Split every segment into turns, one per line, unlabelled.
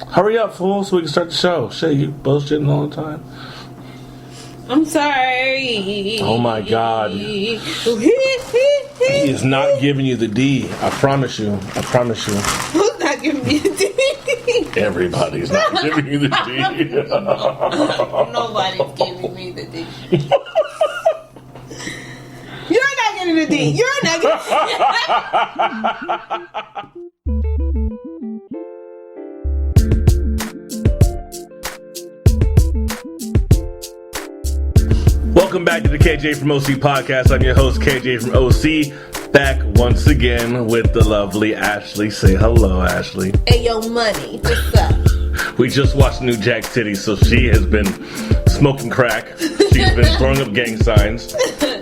Hurry up, fool, so we can start the show. Shit, you bullshitting all the time.
I'm sorry.
Oh my God. He is not giving you the D. I promise you.
Who's not giving me the D?
Everybody's not giving you the D.
Nobody's giving me the D. You're not getting the D. You're not getting
Welcome back to the KJ from OC podcast. I'm your host, KJ from OC, back once again with the lovely Ashley. Say hello, Ashley.
Hey, yo, money. What's up?
We just watched New Jack City, so she has been smoking crack. She's been throwing up gang signs.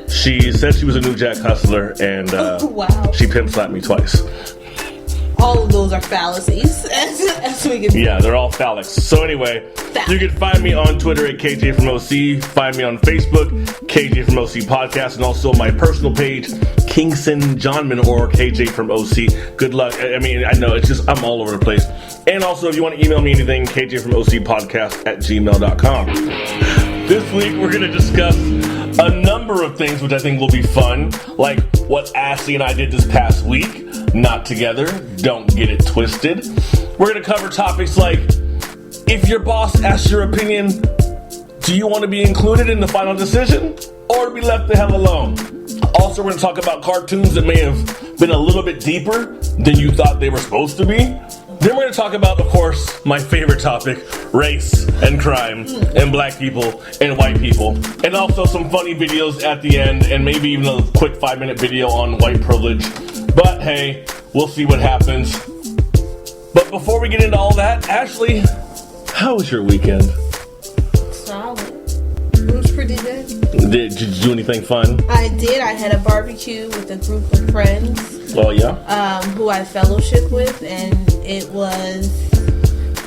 She said she was a New Jack hustler, and
wow.
She pimp slapped me twice.
All of those are fallacies, as we can see.
Yeah, they're all phallics. So anyway, you can find me on Twitter at KJ from OC. Find me on Facebook, KJ from OC Podcast, and also my personal page, Kingston Johnman or KJ from OC. Good luck. I mean, I know, it's just, I'm all over the place. And also, if you want to email me anything, KJ from OC Podcast at gmail.com. This week, we're going to discuss a number of things which I think will be fun, like what Ashley and I did this past week. Not together. Don't get it twisted. We're going to cover topics like, if your boss asks your opinion, do you want to be included in the final decision or be left the hell alone? Also, we're going to talk about cartoons that may have been a little bit deeper than you thought they were supposed to be. Then we're going to talk about, of course, my favorite topic, race and crime and black people and white people. And also some funny videos at the end and maybe even a quick 5-minute video on white privilege. But hey, we'll see what happens. But before we get into all that, Ashley, how was your weekend?
Solid. It was pretty good.
Did you do anything fun?
I did. I had a barbecue with a group of friends.
Oh, yeah?
Who I fellowship with, and it was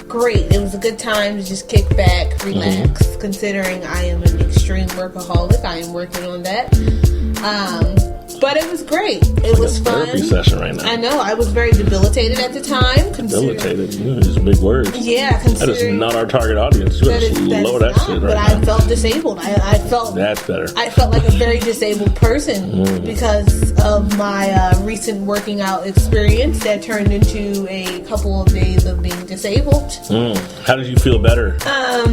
great. It was a good time to just kick back, relax, considering I am an extreme workaholic. I am working on that. But it was great. It was fun.
Therapy session right now.
I know. I was very debilitated at the time.
Debilitated? You know, just big words.
Yeah, considering
that is not our target audience. You gotta slow that shit right
now. But I felt disabled. I felt
that's better.
I felt like a very disabled person because of my recent working out experience that turned into a couple of days of being disabled.
How did you feel better? How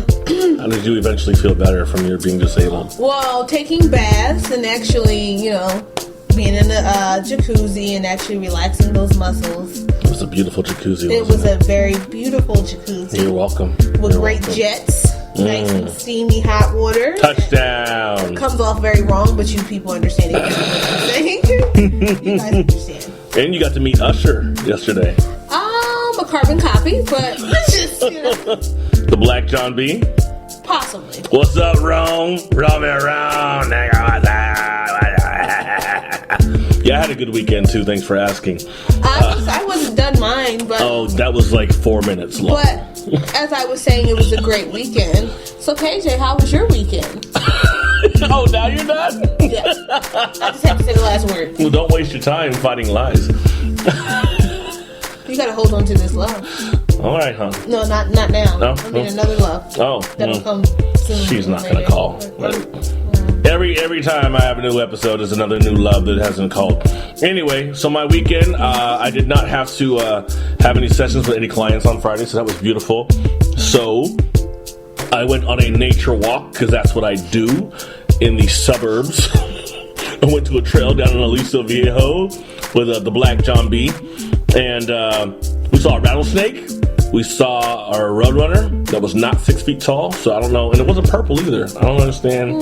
did you eventually feel better from your being disabled?
Well, taking baths and actually, being in the jacuzzi and actually relaxing those muscles.
It was a beautiful jacuzzi.
It was a very beautiful jacuzzi.
You're welcome.
With great jets, nice and steamy hot water.
Touchdown.
Comes off very wrong, but you people understand exactly what I'm saying. You guys understand.
And you got to meet Usher yesterday.
A carbon copy, but just,
The Black John B?
Possibly.
What's up, Rome? Roam around. Yeah, I had a good weekend too. Thanks for asking.
I wasn't done mine, but
that was like 4 minutes long.
But as I was saying, it was a great weekend. So KJ, how was your weekend?
Oh, now you're done?
Yeah. I just have to say the last word.
Well, don't waste your time fighting lies.
You gotta hold on to this love.
All right, huh?
No, not now.
No?
I mean another love.
Oh,
that'll come soon.
She's not gonna call. Every time I have a new episode, there's another new love that hasn't called. Anyway, so my weekend, I did not have to have any sessions with any clients on Friday, so that was beautiful. So I went on a nature walk because that's what I do in the suburbs. I went to a trail down in Aliso Viejo with the Black John B. And we saw a rattlesnake. We saw a roadrunner that was not 6 feet tall. So I don't know. And it wasn't purple either. I don't understand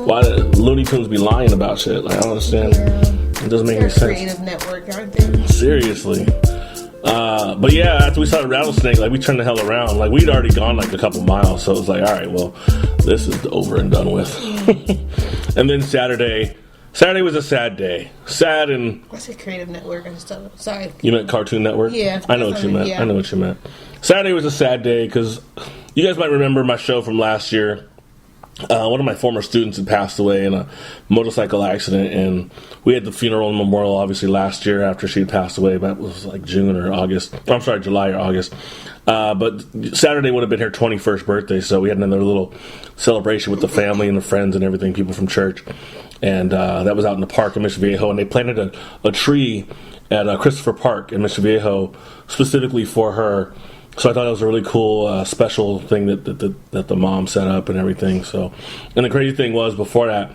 why the Looney Tunes be lying about shit. Like, I don't understand. Yeah. It doesn't make any sense.
Creative network, aren't they?
Seriously. But yeah, after we saw the rattlesnake, like, we turned the hell around. Like, we'd already gone like a couple miles. So it was like, all right, well, this is over and done with. And then Saturday was a sad day. Sad and...
I said Creative Network. I just told you. Sorry.
You meant Cartoon Network?
Yeah.
I know what you meant. Yeah. I know what you meant. Saturday was a sad day because you guys might remember my show from last year. one of my former students had passed away in a motorcycle accident, and we had the funeral and memorial obviously last year after she had passed away, but it was like July or August. But Saturday would have been her 21st birthday, so we had another little celebration with the family and the friends and everything, people from church. And that was out in the park in Mission Viejo, and they planted a tree at Christopher Park in Mission Viejo specifically for her. So I thought it was a really cool, special thing that the mom set up and everything. So, and the crazy thing was before that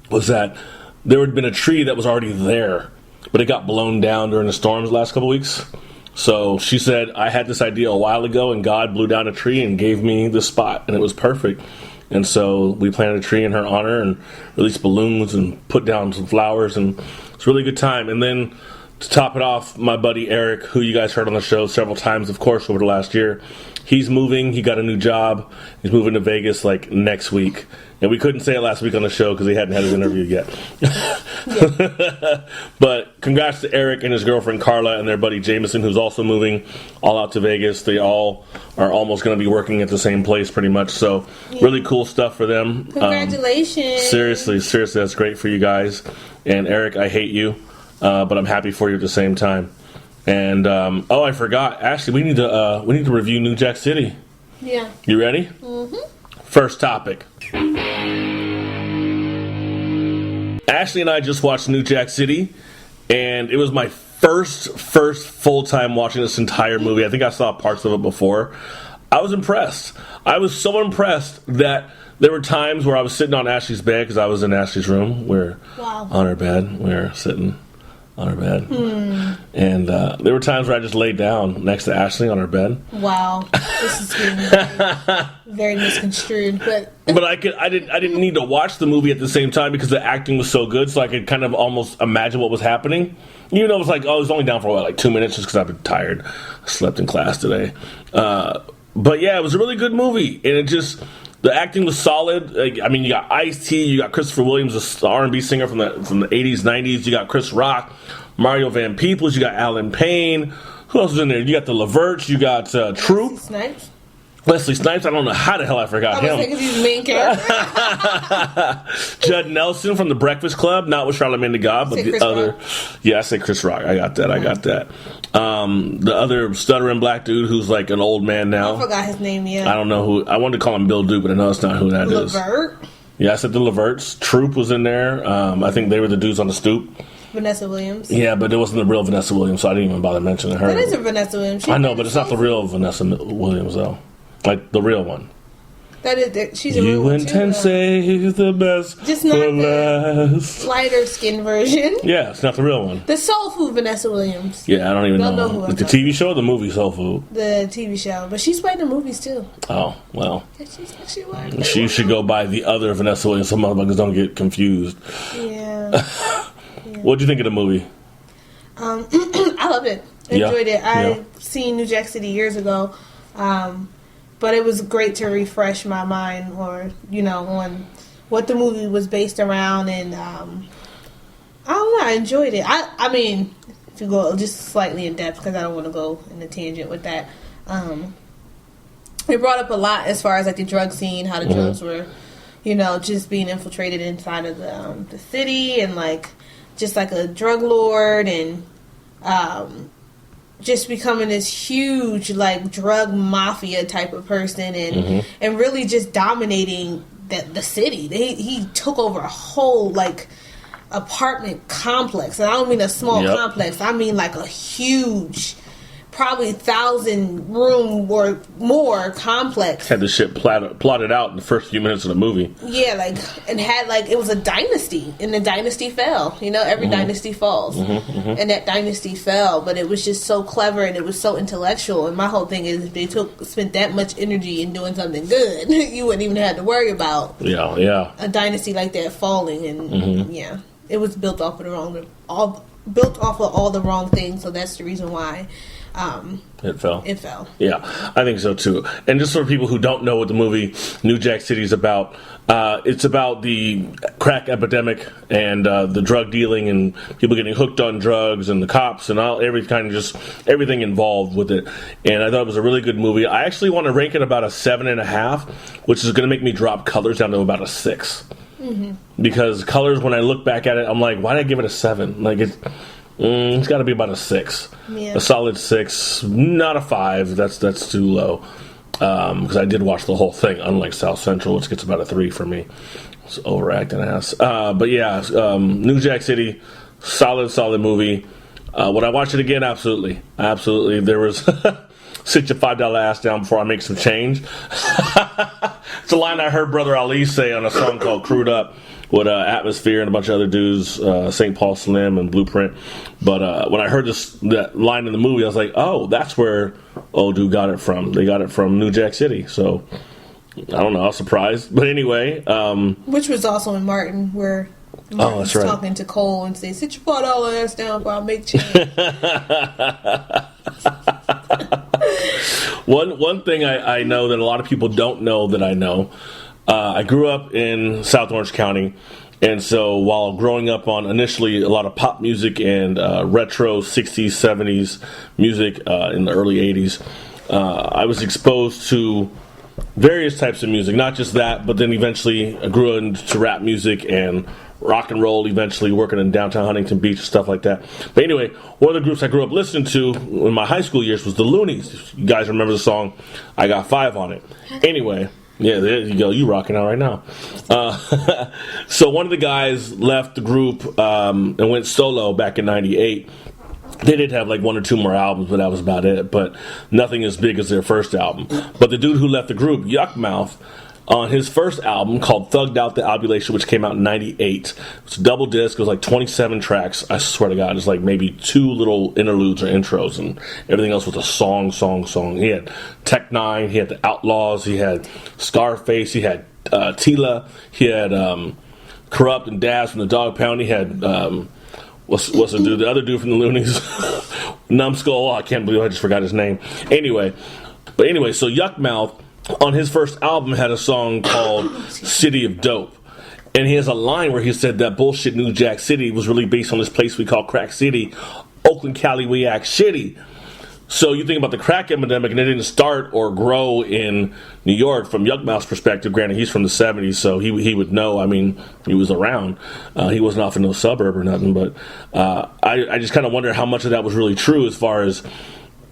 was that there had been a tree that was already there, but it got blown down during the storms the last couple weeks. So she said, I had this idea a while ago, and God blew down a tree and gave me the spot, and it was perfect. And so we planted a tree in her honor and released balloons and put down some flowers, and it's a really good time. And then to top it off, my buddy Eric, who you guys heard on the show several times, of course, over the last year, he's moving. He got a new job. He's moving to Vegas like next week. And we couldn't say it last week on the show because he hadn't had his interview yet. But congrats to Eric and his girlfriend Carla and their buddy Jameson, who's also moving all out to Vegas. They all are almost going to be working at the same place pretty much. So really cool stuff for them.
Congratulations.
Seriously, that's great for you guys. And Eric, I hate you. But I'm happy for you at the same time. And I forgot. Ashley, we need to review New Jack City.
Yeah.
You ready?
Mm-hmm.
First topic. Ashley and I just watched New Jack City, and it was my first full time watching this entire movie. I think I saw parts of it before. I was impressed. I was so impressed that there were times where I was sitting on Ashley's bed because I was in Ashley's room. We're on her bed. We're sitting on her bed. And there were times where I just laid down next to Ashley on her bed.
Wow. This is getting very misconstrued. But
I didn't need to watch the movie at the same time because the acting was so good, so I could kind of almost imagine what was happening. Even though it was like, I was only down for, 2 minutes just because I've been tired. I slept in class today. But yeah, it was a really good movie. And the acting was solid. You got Ice-T, you got Christopher Williams, the R&B singer from the 80s, 90s. You got Chris Rock, Mario Van Peebles, you got Alan Payne. Who else was in there? You got the Leverts, you got Troop. Wesley Snipes. I don't know how the hell I forgot him.
Because he's the main character.
Judd Nelson from The Breakfast Club, not with Charlamagne tha God, but the other. Rock. Yeah, I say Chris Rock. I got that. The other stuttering black dude who's like an old man now.
I forgot his name yet.
I don't know who. I wanted to call him Bill Duke, but I know it's not who that is.
Levert?
Yeah, I said the Leverts. Troop was in there. I think they were the dudes on the stoop.
Vanessa Williams.
Yeah, but it wasn't the real Vanessa Williams, so I didn't even bother mentioning her.
That is a Vanessa Williams.
I know, but it's not the real Vanessa Williams, though. Like the real one.
That is, she's a
you
real one
went and saved the best
just not
for
the
last.
lighter skin version.
Yeah, it's not the real one.
The Soul Food Vanessa Williams.
Yeah, I don't even know.
Who
like the TV show or the movie Soul Food?
The TV show. But she's played in movies too.
Oh, well. She should go by the other Vanessa Williams so motherfuckers don't get confused.
Yeah.
What'd you think of the movie?
I loved it. Enjoyed it. I seen New Jack City years ago. But it was great to refresh my mind on what the movie was based around, and I don't know, I enjoyed it. I mean, to go just slightly in depth, because I don't want to go in a tangent with that, it brought up a lot as far as like the drug scene, how the drugs were, just being infiltrated inside of the city, and like just like a drug lord, and just becoming this huge like drug mafia type of person, and really just dominating the city. He took over a whole like apartment complex, and I don't mean a small complex. I mean like a huge, probably 1,000 room or more complex.
Had the shit plotted out in the first few minutes of the movie.
Yeah, and had it was a dynasty, and the dynasty fell. Every dynasty falls, and that dynasty fell. But it was just so clever, and it was so intellectual. And my whole thing is, if they spent that much energy in doing something good, you wouldn't even have to worry about a dynasty like that falling. And it was built off of all the wrong things. So that's the reason why
It fell.
It fell.
Yeah, I think so too. And just for people who don't know what the movie New Jack City is about, it's about the crack epidemic and the drug dealing and people getting hooked on drugs and the cops and everything involved with it. And I thought it was a really good movie. I actually want to rank it about a 7.5, which is going to make me drop Colors down to about a 6. Mm-hmm. Because Colors, when I look back at it, I'm like, why did I give it a 7? Like it's got to be about a 6.
Yeah.
A solid 6, not a 5. That's too low. Because I did watch the whole thing, unlike South Central, which gets about a 3 for me. It's overacting ass. But yeah, New Jack City, solid movie. Would I watch it again? Absolutely. There was sit your $5 ass down before I make some change. It's a line I heard Brother Ali say on a song called Crude Up with Atmosphere and a bunch of other dudes, St. Paul Slim and Blueprint. But when I heard that line in the movie, I was like, oh, that's where old dude got it from. They got it from New Jack City. So, I don't know. I was surprised. But anyway.
Which was also in Martin, where Martin's talking to Cole and say, sit your $4 ass down before I make change.
One thing I know that a lot of people don't know that I know, I grew up in South Orange County, and so while growing up on initially a lot of pop music and retro 60s, 70s music in the early 80s, I was exposed to various types of music, not just that, but then eventually I grew into rap music and rock and roll, eventually working in downtown Huntington Beach, stuff like that. But anyway, one of the groups I grew up listening to in my high school years was the Loonies. You guys remember the song I Got 5 on it. Anyway, yeah, there you go. You rocking out right now. So one of the guys left the group and went solo back in 98. They did have like 1 or 2 more albums, but that was about it. But nothing as big as their first album. But the dude who left the group, Yuckmouth, on his first album called Thugged Out the Albulation, which came out in 98. It's a double disc. It was like 27 tracks. I swear to God, it's like maybe 2 little interludes or intros, and everything else was a song. He had Tech Nine, he had the Outlaws, he had Scarface, he had Tila, he had Corrupt and Daz from the Dog Pound, he had what's the dude, the other dude from the Loonies, Numbskull. I can't believe I just forgot his name. Anyway, so Yuckmouth on his first album had a song called City of Dope. And he has a line where he said that bullshit New Jack City was really based on this place we call Crack City. Oakland, Cali, we act shitty. So you think about the crack epidemic, and it didn't start or grow in New York from Yuckmouth's perspective. Granted, he's from the 70s, so he would know. I mean, he was around. He wasn't off in no suburb or nothing. But I just kind of wonder how much of that was really true as far as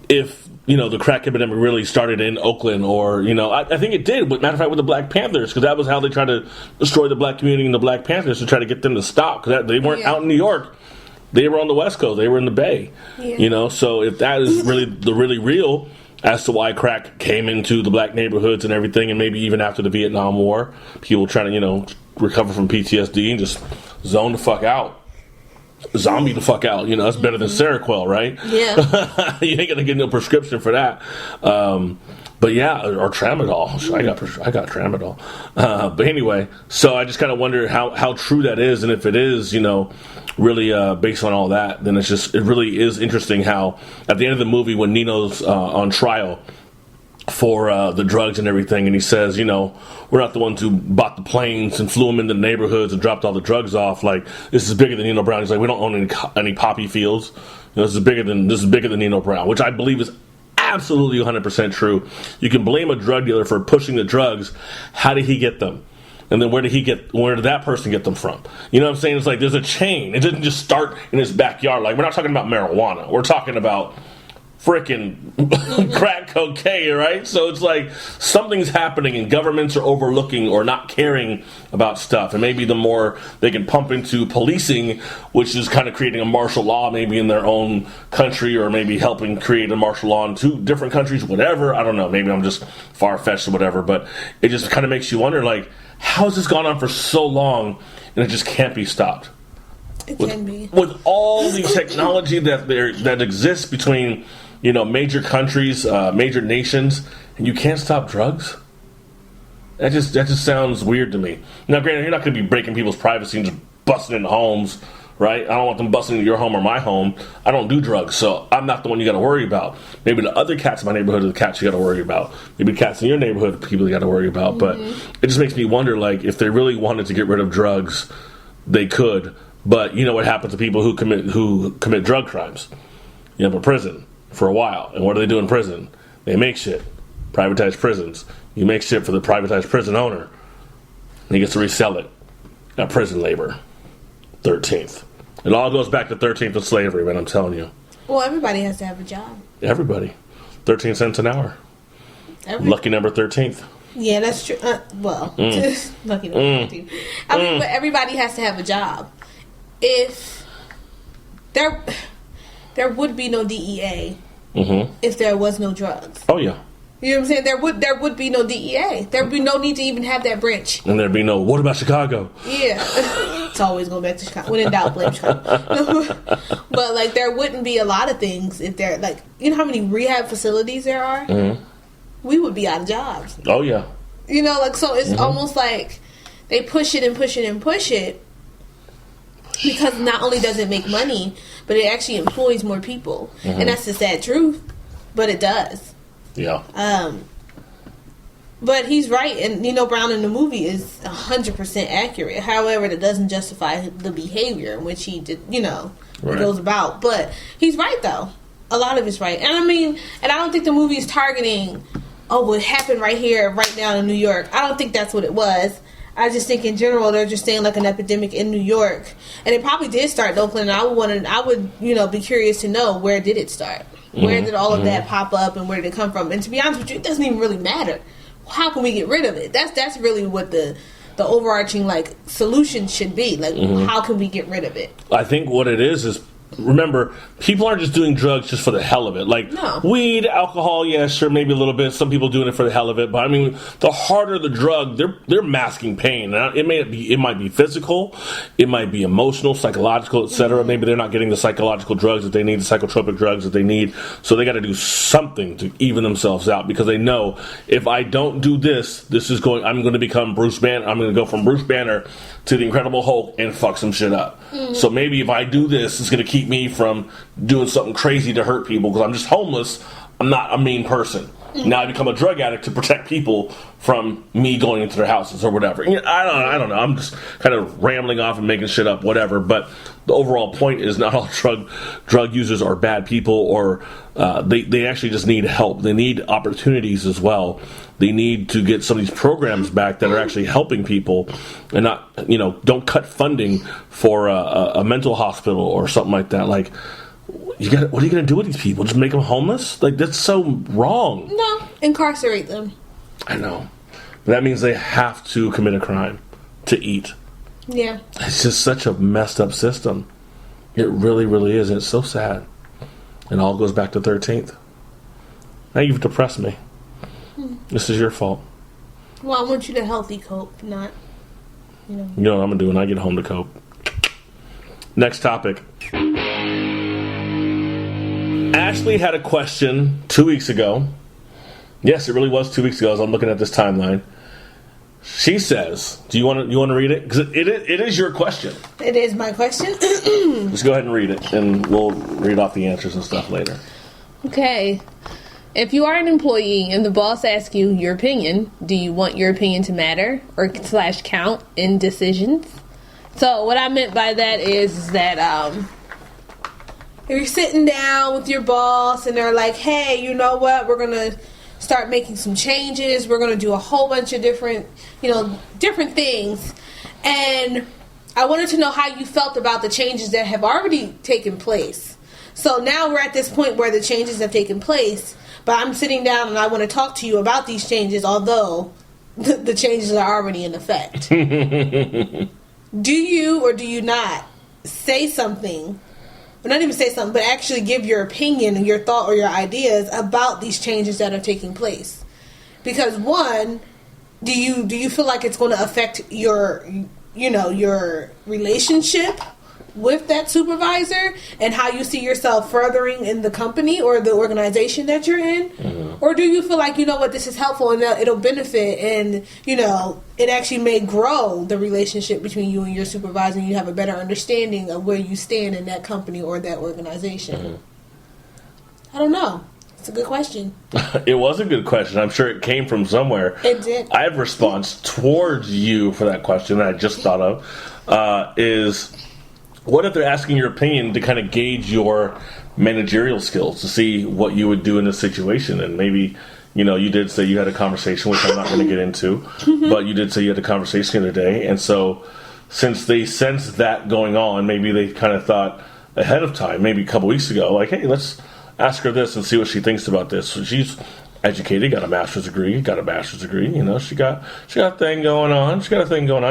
if, the crack epidemic really started in Oakland, or, I think it did. But matter of fact, with the Black Panthers, because that was how they tried to destroy the black community and the Black Panthers, to try to get them to stop. Because they weren't out in New York. They were on the West Coast. They were in the Bay. Yeah. So if that is really real as to why crack came into the black neighborhoods and everything, and maybe even after the Vietnam War, people trying to, recover from PTSD and just zone the fuck out. Zombie the fuck out, that's better than Seroquel, right?
Yeah.
You ain't gonna get no prescription for that. But yeah, or tramadol. I got tramadol. But anyway, so I just kind of wonder how true that is, and if it is, really based on all that, then it really is interesting how at the end of the movie when Nino's on trial for the drugs and everything, and he says, we're not the ones who bought the planes and flew them into the neighborhoods and dropped all the drugs off. Like, this is bigger than Nino Brown. He's like, we don't own any poppy fields. This is bigger than Nino Brown, which I believe is absolutely 100% true. You can blame a drug dealer for pushing the drugs. How did he get them? And then where did that person get them from? You know what I'm saying? It's like there's a chain. It didn't just start in his backyard. Like, we're not talking about marijuana. We're talking about freaking crack cocaine, right? So it's like something's happening and governments are overlooking or not caring about stuff. And maybe the more they can pump into policing, which is kind of creating a martial law maybe in their own country, or maybe helping create a martial law in 2 different countries, whatever. I don't know. Maybe I'm just far-fetched or whatever. But it just kind of makes you wonder, like, how has this gone on for so long and it just can't be stopped?
It can be.
With all the technology that exists between major countries, major nations, and you can't stop drugs? That just sounds weird to me. Now, granted, you're not going to be breaking people's privacy and just busting into homes, right? I don't want them busting into your home or my home. I don't do drugs, so I'm not the one you got to worry about. Maybe the other cats in my neighborhood are the cats you got to worry about. Maybe the cats in your neighborhood are people you got to worry about. But it just makes me wonder, like, if they really wanted to get rid of drugs, they could. But you know what happens to people who commit drug crimes? You have a prison for a while, and what do they do in prison? They make shit. Privatized prisons. You make shit for the privatized prison owner, and he gets to resell it at prison labor. 13th. It all goes back to 13th of slavery, man, I'm telling you.
Well, everybody has to have a job.
Everybody. 13 cents an hour. Lucky number 13th.
Yeah, that's true. Lucky number 13th. I mean, but everybody has to have a job. If there would be no DEA if there was no drugs.
Oh, yeah.
You know what I'm saying? There would be no DEA. There would be no need to even have that branch.
And there'd be no, what about Chicago?
Yeah. It's always going back to Chicago. When in doubt, blame Chicago. But, like, there wouldn't be a lot of things if there, like, you know how many rehab facilities there are? Mm-hmm. We would be out of jobs.
Oh, yeah.
You know, like, so it's almost like they push it and push it and push it because not only does it make money, but it actually employs more people. And that's the sad truth. But it does.
Yeah.
But he's right, and Nino Brown in the movie is 100% accurate. However, that doesn't justify the behavior in which he did, goes about. But he's right, though. A lot of it's right. And I mean, and I don't think the movie is targeting, what happened right here, right now in New York. I don't think that's what it was. I just think in general they're just saying like an epidemic in New York, and it probably did start in Oakland. And I would be curious to know, where did it start? Where did all of that pop up, and where did it come from? And to be honest with you, it doesn't even really matter. How can we get rid of it? That's really what the overarching like solution should be. Like, how can we get rid of it?
I think what it is remember, people aren't just doing drugs just for the hell of it. Like, weed, alcohol, yeah, sure, maybe a little bit. Some people doing it for the hell of it. But, I mean, the harder the drug, they're masking pain. It might be physical. It might be emotional, psychological, etc. Maybe they're not getting the psychological drugs that they need, the psychotropic drugs that they need. So they got to do something to even themselves out, because they know, if I don't do this, I'm going to become Bruce Banner. I'm going to go from Bruce Banner to the Incredible Hulk and fuck some shit up. So maybe if I do this, it's going to keep me from doing something crazy to hurt people, because I'm just homeless. I'm not a mean person. Now I become a drug addict to protect people from me going into their houses or whatever. I don't know. I'm just kind of rambling off and making shit up, whatever. But the overall point is, not all drug users are bad people, or they actually just need help. They need opportunities as well. They need to get some of these programs back that are actually helping people, and not, don't cut funding for a mental hospital or something like that. Like, what are you going to do with these people? Just make them homeless? Like, that's so wrong.
No, incarcerate them.
I know. But that means they have to commit a crime to eat.
Yeah.
It's just such a messed up system. It really, really is. And it's so sad. It all goes back to 13th. Now you've depressed me. This is your fault.
Well, I want you to healthy cope, not,
You know what I'm going to do when I get home to cope. Next topic. Ashley had a question 2 weeks ago. Yes, it really was 2 weeks ago, as I'm looking at this timeline. She says, do you want to read it? Because it is your question.
It is my question.
Just go ahead and read it, and we'll read off the answers and stuff later.
Okay. If you are an employee and the boss asks you your opinion, do you want your opinion to matter or / count in decisions? So what I meant by that is that if you're sitting down with your boss and they're like, hey, you know what, we're going to start making some changes. We're going to do a whole bunch of different things. And I wanted to know how you felt about the changes that have already taken place. So now we're at this point where the changes have taken place, but I'm sitting down and I want to talk to you about these changes, although the changes are already in effect. Do you or do you not say something, or not even say something, but actually give your opinion and your thought or your ideas about these changes that are taking place? Because one, do you feel like it's going to affect your relationship with that supervisor and how you see yourself furthering in the company or the organization that you're in? Mm-hmm. Or do you feel like, you know what, this is helpful and it'll benefit and, you know, it actually may grow the relationship between you and your supervisor and you have a better understanding of where you stand in that company or that organization? Mm-hmm. I don't know. It's a good question.
It was a good question. I'm sure it came from somewhere.
It did.
I have a response towards you for that question that I just thought of. Is what if they're asking your opinion to kind of gauge your managerial skills to see what you would do in this situation? And maybe, you know, you did say you had a conversation, which I'm not going to get into, but you did say you had a conversation the other day. And so since they sensed that going on, maybe they kind of thought ahead of time, maybe a couple weeks ago, like, hey, let's ask her this and see what she thinks about this. So she's educated, got a master's degree, you know, she got a thing going on.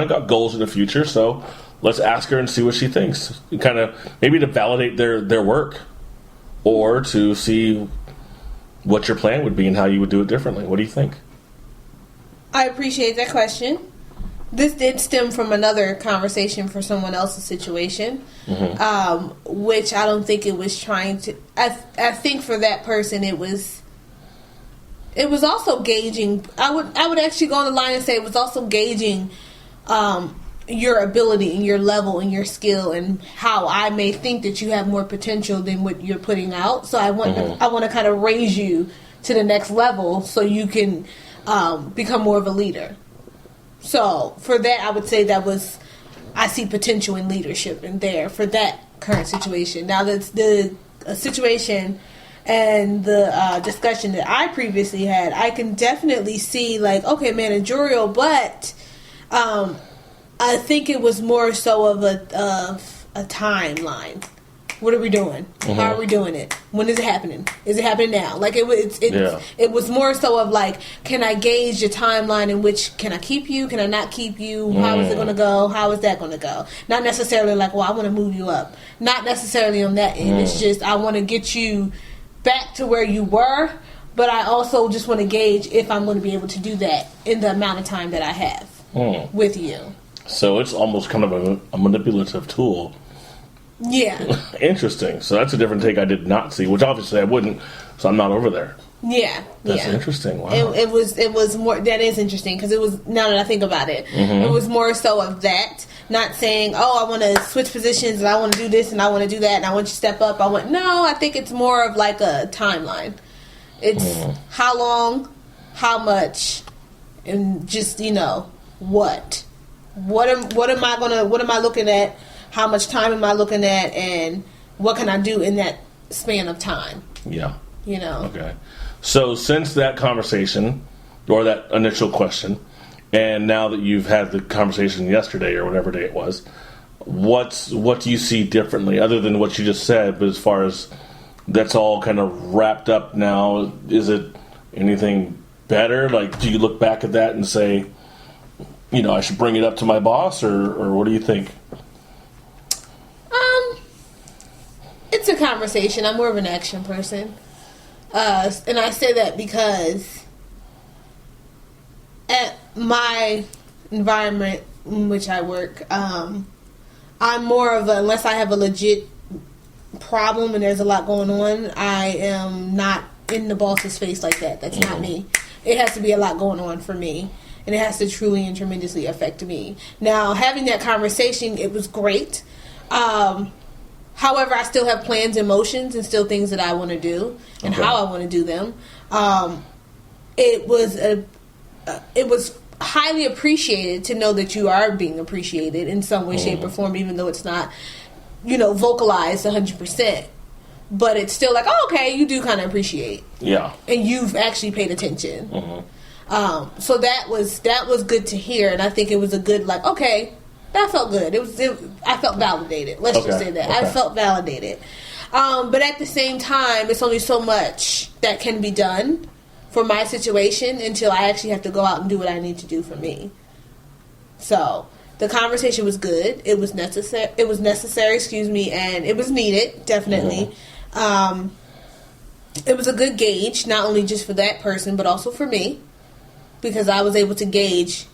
Got goals in the future, so let's ask her and see what she thinks. Kind of maybe to validate their work or to see what your plan would be and how you would do it differently. What do you think?
I appreciate that question. This did stem from another conversation for someone else's situation, which I don't think it was trying to. I think for that person, it was also gauging. I would actually go on the line and say it was also gauging your ability and your level and your skill and how I may think that you have more potential than what you're putting out. So I want to kind of raise you to the next level so you can become more of a leader. So for that, I would say I see potential in leadership in there for that current situation. Now that's the situation and the discussion that I previously had. I can definitely see like, okay, managerial, but I think it was more so of a timeline. What are we doing? How are we doing it? When is it happening? Is it happening now? Like it was more so of like, can I gauge the timeline in which can I keep you? Can I not keep you? How is it going to go? How is that going to go? Not necessarily like, well, I want to move you up. Not necessarily on that end. It's just I want to get you back to where you were, but I also just want to gauge if I'm going to be able to do that in the amount of time that I have with you.
So it's almost kind of a manipulative tool.
Yeah.
Interesting. So that's a different take I did not see, which obviously I wouldn't, so I'm not over there.
Yeah.
That's interesting. Wow.
It was more, that is interesting, because it was, now that I think about it, it was more so of that, not saying, oh, I want to switch positions and I want to do this and I want to do that and I want you to step up. No, I think it's more of like a timeline. It's how long, how much, and just, you know, what am I looking at? How much time am I looking at, and what can I do in that span of time? Yeah. You know. Okay.
So since that conversation, or that initial question, and now that you've had the conversation yesterday or whatever day it was, what do you see differently, other than what you just said, but as far as that's all kind of wrapped up now, is it anything better? Like, do you look back at that and say, you know, I should bring it up to my boss, or what do you think?
It's a conversation. I'm more of an action person. And I say that because at my environment in which I work, I'm more of unless I have a legit problem and there's a lot going on, I am not in the boss's face like that. That's not me. It has to be a lot going on for me. And it has to truly and tremendously affect me. Now, having that conversation, it was great. However, I still have plans and motions and still things that I want to do and how I want to do them. It was highly appreciated to know that you are being appreciated in some way, shape, or form, even though it's not, you know, vocalized 100%. But it's still like, oh, okay, you do kind of appreciate. Yeah. And you've actually paid attention. So that was good to hear, and I think it was a good, like, okay, that felt good. I felt validated. Let's just say that. I felt validated. But at the same time, it's only so much that can be done for my situation until I actually have to go out and do what I need to do for me. So the conversation was good. It was necessary. And it was needed, definitely. It was a good gauge, not only just for that person, but also for me, because I was able to gauge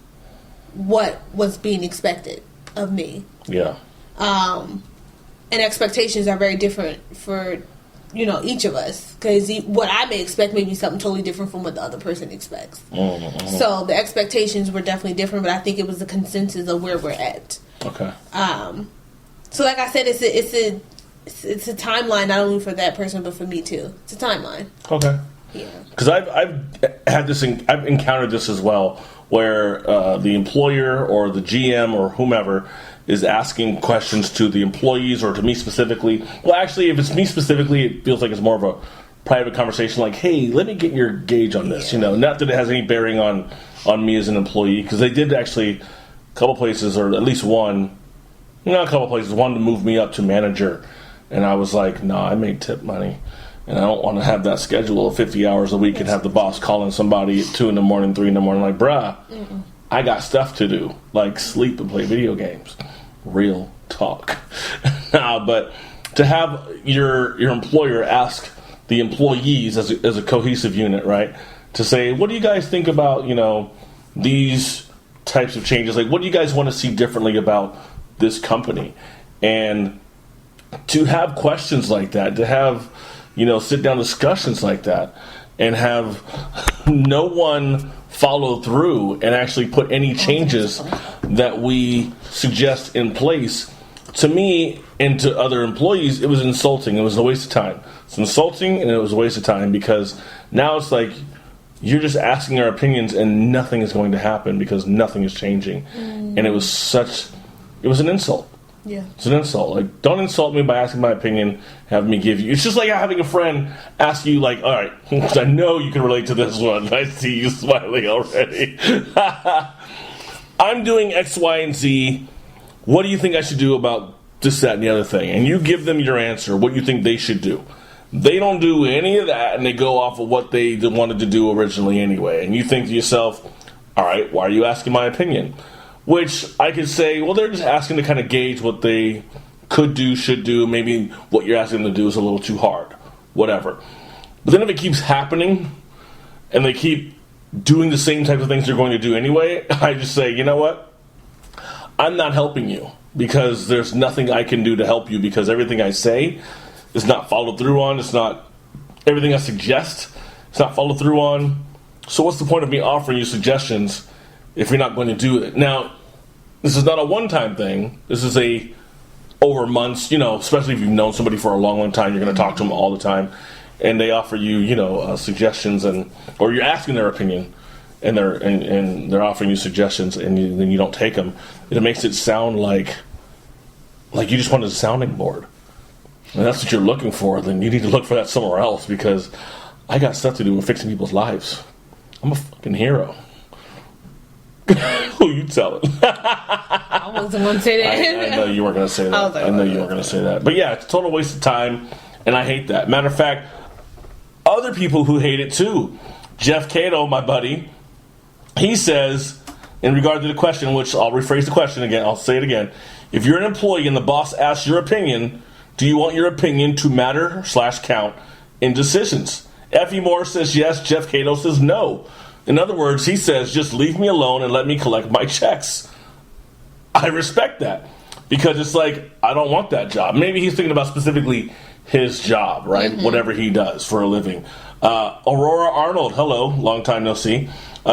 what was being expected of me. Yeah. and expectations are very different for, each of us. Because what I may expect may be something totally different from what the other person expects. Mm-hmm. So the expectations were definitely different, but I think it was the consensus of where we're at.
Okay.
So like I said, it's a timeline not only for that person but for me too. It's a timeline.
Okay.
Yeah.
Because I've had this, I've encountered this as well, where the employer or the GM or whomever is asking questions to the employees or to me specifically. Well, actually, if it's me specifically, it feels like it's more of a private conversation. Like, hey, let me get your gauge on this. Not that it has any bearing on me as an employee, because they did actually a couple places, or at least one, not a couple places, one to move me up to manager, and I was like, no, I make tip money. And I don't want to have that schedule of 50 hours a week and have the boss calling somebody at 2 in the morning, 3 in the morning, like, bruh, I got stuff to do, like sleep and play video games. Real talk. But to have your employer ask the employees as a cohesive unit, right, to say, what do you guys think about, these types of changes? Like, what do you guys want to see differently about this company? And to have questions like that, to have sit down discussions like that, and have no one follow through and actually put any changes that we suggest in place. To me and to other employees, it was insulting. It was a waste of time. It's insulting and it was a waste of time, because now it's like you're just asking our opinions and nothing is going to happen because nothing is changing. And it was an insult.
Yeah.
It's an insult. Like, don't insult me by asking my opinion, have me give you. It's just like having a friend ask you, like, all right, because I know you can relate to this one. I see you smiling already. I'm doing X, Y, and Z. What do you think I should do about this, that, and the other thing? And you give them your answer, what you think they should do. They don't do any of that, and they go off of what they wanted to do originally anyway. And you think to yourself, all right, why are you asking my opinion? Which I could say, well, they're just asking to kind of gauge what they could do, should do. Maybe what you're asking them to do is a little too hard. Whatever. But then if it keeps happening, and they keep doing the same type of things they're going to do anyway, I just say, you know what? I'm not helping you, because there's nothing I can do to help you, because everything I say is not followed through on. It's not everything I suggest. It's not followed through on. So what's the point of me offering you suggestions if you're not going to do it? Now, this is not a one-time thing. This is over months, especially if you've known somebody for a long, long time, you're going to talk to them all the time, and they offer you, suggestions, or you're asking their opinion, and they're offering you suggestions, and then you don't take them. It makes it sound like you just wanted a sounding board. And that's what you're looking for. Then you need to look for that somewhere else, because I got stuff to do with fixing people's lives. I'm a fucking hero. Who you telling?
I wasn't going to say that.
I know you weren't going to say that. I know you weren't going to say that. But yeah, it's a total waste of time, and I hate that. Matter of fact, other people who hate it too. Jeff Cato, my buddy, he says, in regard to the question, which I'll rephrase the question again, I'll say it again. If you're an employee and the boss asks your opinion, do you want your opinion to matter/count in decisions? Effie Moore says yes. Jeff Cato says no. In other words, he says, just leave me alone and let me collect my checks. I respect that, because it's like, I don't want that job. Maybe he's thinking about specifically his job, right? Mm-hmm. Whatever he does for a living. Aurora Arnold, hello, long time no see.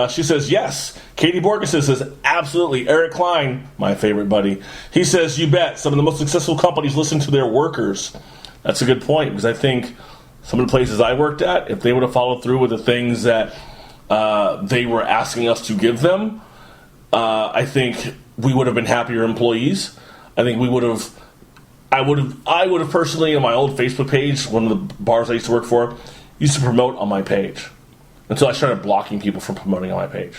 She says yes. Katie Borgeson says absolutely. Eric Klein, my favorite buddy, he says, you bet. Some of the most successful companies listen to their workers. That's a good point, because I think some of the places I worked at, if they would have followed through with the things that they were asking us to give them, I think we would have been happier employees. I think I would have personally, on my old Facebook page, one of the bars I used to work for, used to promote on my page, until I started blocking people from promoting on my page,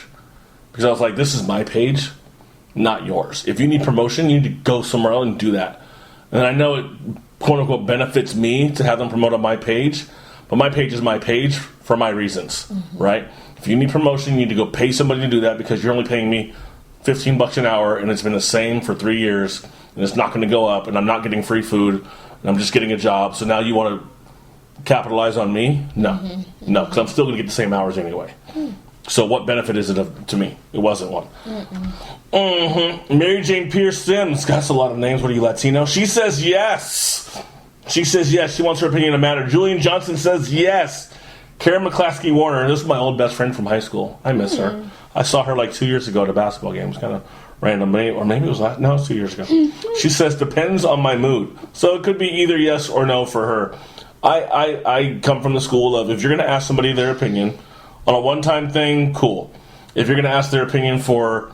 because I was like, this is my page, not yours. If you need promotion, you need to go somewhere else and do that. And I know it, quote unquote, benefits me to have them promote on my page, but my page is my page for my reasons, right? If you need promotion, you need to go pay somebody to do that, because you're only paying me $15 an hour, and it's been the same for 3 years, and it's not going to go up, and I'm not getting free food, and I'm just getting a job. So now you want to capitalize on me? No, no, because I'm still going to get the same hours anyway. So what benefit is it to me? It wasn't one. Mary Jane Pierce Sims. That's a lot of names. What are you, Latino? She says yes. She says yes. She wants her opinion on the matter. Julian Johnson says yes. Karen McClaskey Warner. This is my old best friend from high school. I miss her. I saw her like 2 years ago at a basketball game. It was kind of random. Or maybe it was last. No, it was 2 years ago. She says depends on my mood. So it could be either yes or no for her. I come from the school of if you're going to ask somebody their opinion on a one-time thing, cool. If you're going to ask their opinion for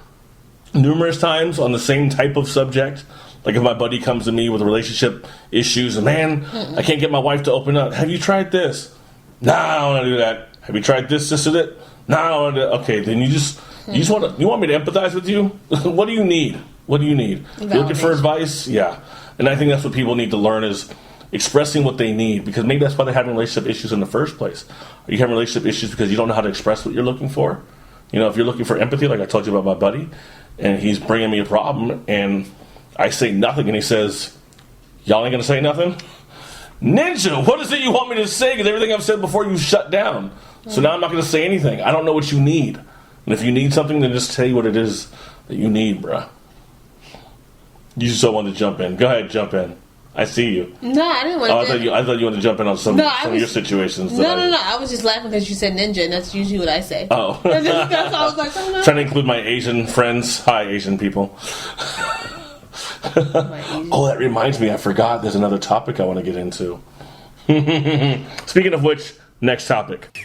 numerous times on the same type of subject, like if my buddy comes to me with relationship issues and, man, I can't get my wife to open up. Have you tried this? No, I don't want to do that. Have you tried this or that? No, I don't want to do that. Okay, then you want me to empathize with you? What do you need? What do you need? You looking for advice? Yeah. And I think that's what people need to learn is expressing what they need, because maybe that's why they're having relationship issues in the first place. Are you having relationship issues because you don't know how to express what you're looking for? You know, if you're looking for empathy, like I told you about my buddy, and he's bringing me a problem, and I say nothing, and he says, y'all ain't going to say nothing? Ninja, what is it you want me to say? Because everything I've said before you shut down. So now I'm not going to say anything. I don't know what you need. And if you need something, then just tell you what it is that you need, bruh. You just don't want to jump in. Go ahead, jump in. I see you.
No, I didn't want to.
I thought you wanted to jump in on some of your situations.
No. I was just laughing because you said ninja, and that's usually what I say.
Oh.
That's all I was like, oh, no.
Trying to include my Asian friends. Hi, Asian people. Oh, that reminds me. I forgot there's another topic I want to get into. Speaking of which, next topic.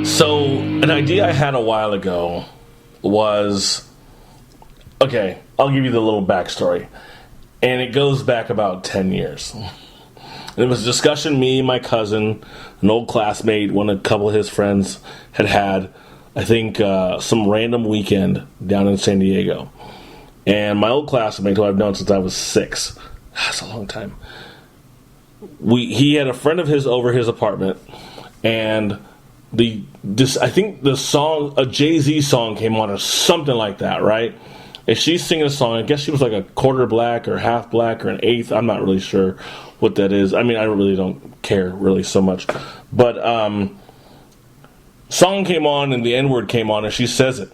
So, an idea I had a while ago was... Okay, I'll give you the little backstory. And it goes back about 10 years. It was a discussion me, my cousin, an old classmate, a couple of his friends had, I think, some random weekend down in San Diego. And my old classmate, who I've known since I was 6, that's a long time, he had a friend of his over his apartment, and I think the song, a Jay-Z song came on or something like that, right? And she's singing a song. I guess she was like a quarter black or half black or an eighth. I'm not really sure what that is. I mean, I really don't care really so much. But song came on and the N-word came on and she says it.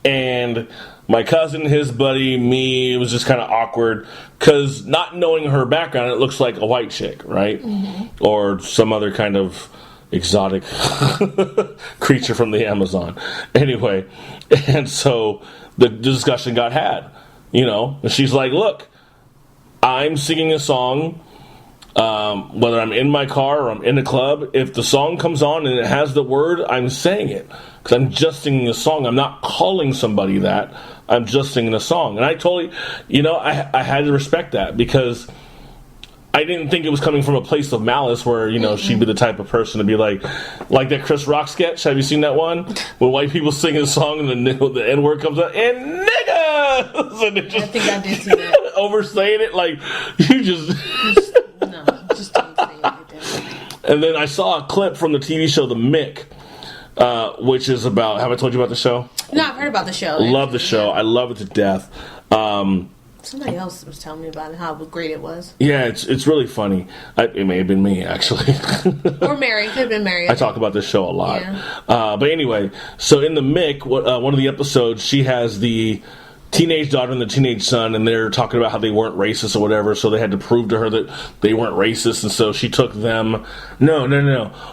And my cousin, his buddy, me, it was just kind of awkward because not knowing her background, it looks like a white chick, right? Mm-hmm. Or some other kind of exotic creature from the Amazon. Anyway, and so the discussion got had, and she's like, look, I'm singing a song, whether I'm in my car or I'm in a club, if the song comes on and it has the word, I'm saying it, because I'm just singing a song. I'm not calling somebody that. I'm just singing a song. And I totally, I had to respect that, because I didn't think it was coming from a place of malice where, she'd be the type of person to be like that Chris Rock sketch. Have you sing that one? When white people sing a song and the N-word comes out, and niggas! And
I think I did see that.
Oversaying it, like, you just
don't say anything.
And then I saw a clip from the TV show The Mick, which is about, have I told you about the show?
No, I've heard about the show.
Love the show. I love it to death.
Somebody else was telling me about it, how great it was.
Yeah, it's really funny. It may have been me, actually.
Or Mary. Could have been Mary.
I talk about this show a lot.
Yeah.
But anyway, so in The Mick, one of the episodes, she has the teenage daughter and the teenage son, and they're talking about how they weren't racist or whatever, so they had to prove to her that they weren't racist, and so she took them. No.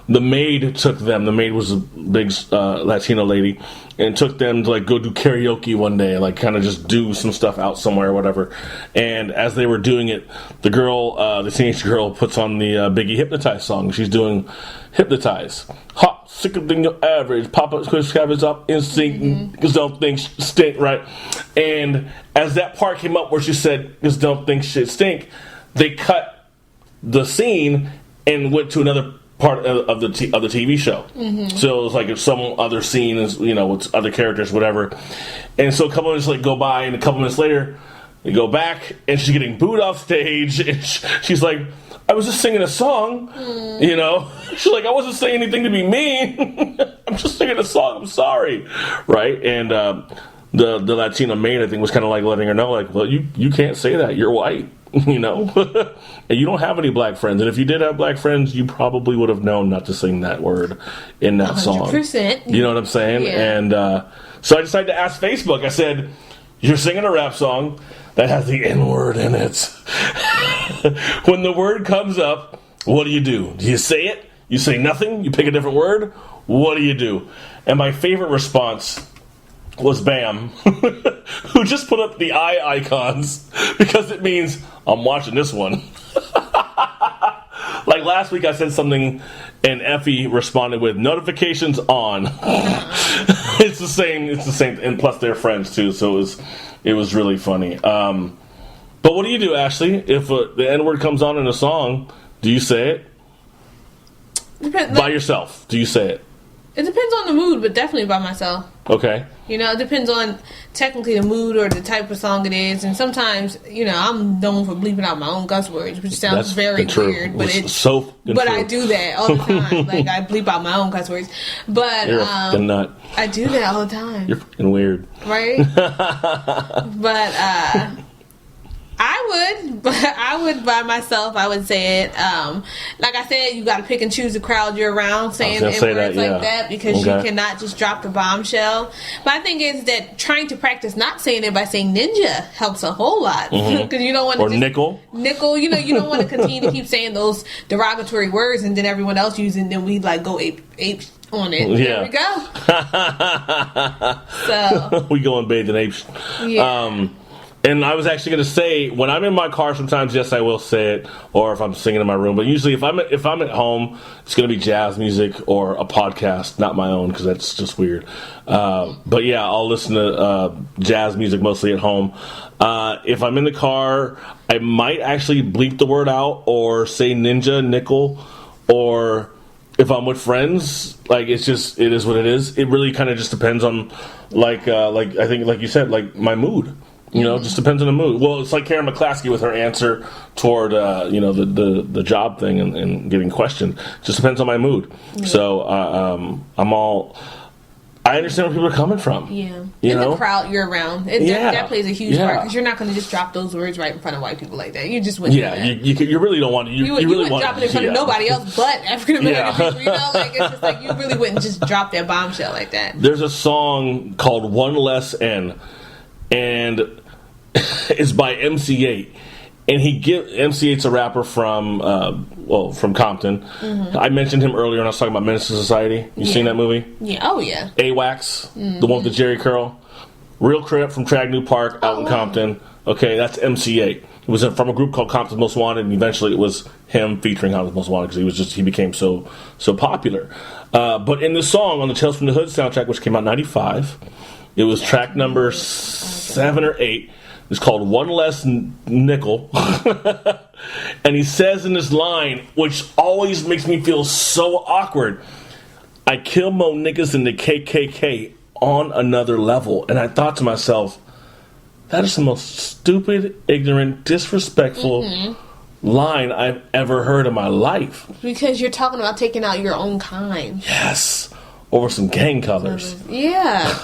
The maid took them. The maid was a big Latino lady, and took them to go do karaoke one day, kind of just do some stuff out somewhere or whatever. And as they were doing it, the teenage girl puts on the Biggie Hypnotize song. She's doing Hypnotize. Hot, sicker than your average. Papa Chris Cabbage up in sync. Because don't think stink, right? And as that part came up where she said, because don't think shit stink, they cut the scene and went to another part of the TV show. Mm-hmm. So it was like some other scene is, with other characters, whatever. And so a couple minutes go by, and a couple minutes later they go back, and she's getting booed off stage, and she's like, I was just singing a song, She's like, I wasn't saying anything to be mean. I'm just singing a song. I'm sorry, right? And the Latino maid, I think, was kind of letting her know, well, you can't say that. You're white. you know? And you don't have any black friends. And if you did have black friends, you probably would have known not to sing that word in that
100%.
song. You know what I'm saying?
Yeah.
And so I decided to ask Facebook. I said, you're singing a rap song that has the N-word in it. When the word comes up, what do? Do you say it? You say nothing? You pick a different word? What do you do? And my favorite response was Bam, who just put up the eye icons because it means I'm watching this one. Like last week I said something and Effie responded with notifications on. It's the same, and plus they're friends too, so it was really funny. But what do you do, Ashley, if the N-word comes on in a song? Do you say it? By yourself, do you say it?
It depends on the mood, but definitely by myself.
Okay.
You know, it depends on technically the mood or the type of song it is. And sometimes, you know, I'm known for bleeping out my own cuss words, which sounds very weird. But it's
so
But I do that all the time. Like, I bleep out my own cuss words. But
you're a fucking nut.
I do that all the time.
You're fucking weird.
Right? But I would by myself. I would say it. Like I said, you got to pick and choose the crowd you're around saying words like that because you cannot just drop the bombshell. But I think is that trying to practice not saying it by saying ninja helps a whole lot because you don't want to
nickel.
You know, you don't want to continue to keep saying those derogatory words and then everyone else using them. We like go ape on it.
Yeah.
There we go. So
we go and bathe in apes.
Yeah.
And I was actually going to say, when I'm in my car, sometimes, yes, I will say it, or if I'm singing in my room. But usually, if I'm at home, it's going to be jazz music or a podcast, not my own, because that's just weird. But yeah, I'll listen to jazz music mostly at home. If I'm in the car, I might actually bleep the word out or say ninja, nickel, or if I'm with friends, like it is what it is. It really kind of just depends on, like I think, like you said, like my mood. You know, it just depends on the mood. Well, it's like Karen McClaskey with her answer toward, the job thing and getting questioned. Just depends on my mood. Yeah. So I understand where people are coming from.
Yeah.
You know?
The crowd you're around. That plays a huge part because you're not going to just drop those words right in front of white people like that. You just wouldn't do that.
You really don't want to. You really
wouldn't
want
drop it in front of nobody else but African American people. You know, like it's just like you really wouldn't just drop that bombshell like that.
There's a song called One Less N, and it's by MC8, and MC8's a rapper from Compton. Mm-hmm. I mentioned him earlier when I was talking about Menace to Society. You seen that movie?
Yeah. Oh yeah.
AWACS, the one with the Jerry curl, real crip from Tragnew Park out in Compton. Okay, that's MC8. It was from a group called Compton's Most Wanted, and eventually it was him featuring Compton's Most Wanted because he became so popular. But in the song on the Tales from the Hood soundtrack, which came out in '95, it was track number 7 or 8. It's called One Less Nickel. And he says in this line, which always makes me feel so awkward, I kill more niggas than the KKK on another level. And I thought to myself, that is the most stupid, ignorant, disrespectful line I've ever heard in my life.
Because you're talking about taking out your own kind.
Yes. Over some gang colors.
Yeah.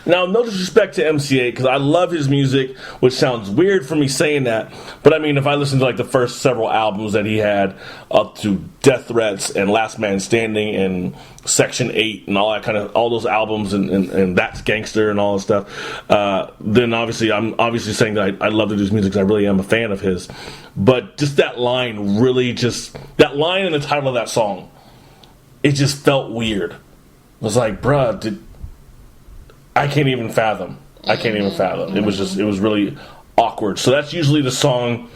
Now, no disrespect to MC8, because I love his music, which sounds weird for me saying that. But I mean, if I listen to like the first several albums that he had, up to Death Threats and Last Man Standing and Section 8 and all those albums and That's Gangster and all that stuff, then obviously I'm obviously saying that I love to do his music because I really am a fan of his. But just that line that line in the title of that song, it just felt weird. It was like, bruh, I can't even fathom. It was really awkward. So that's usually the song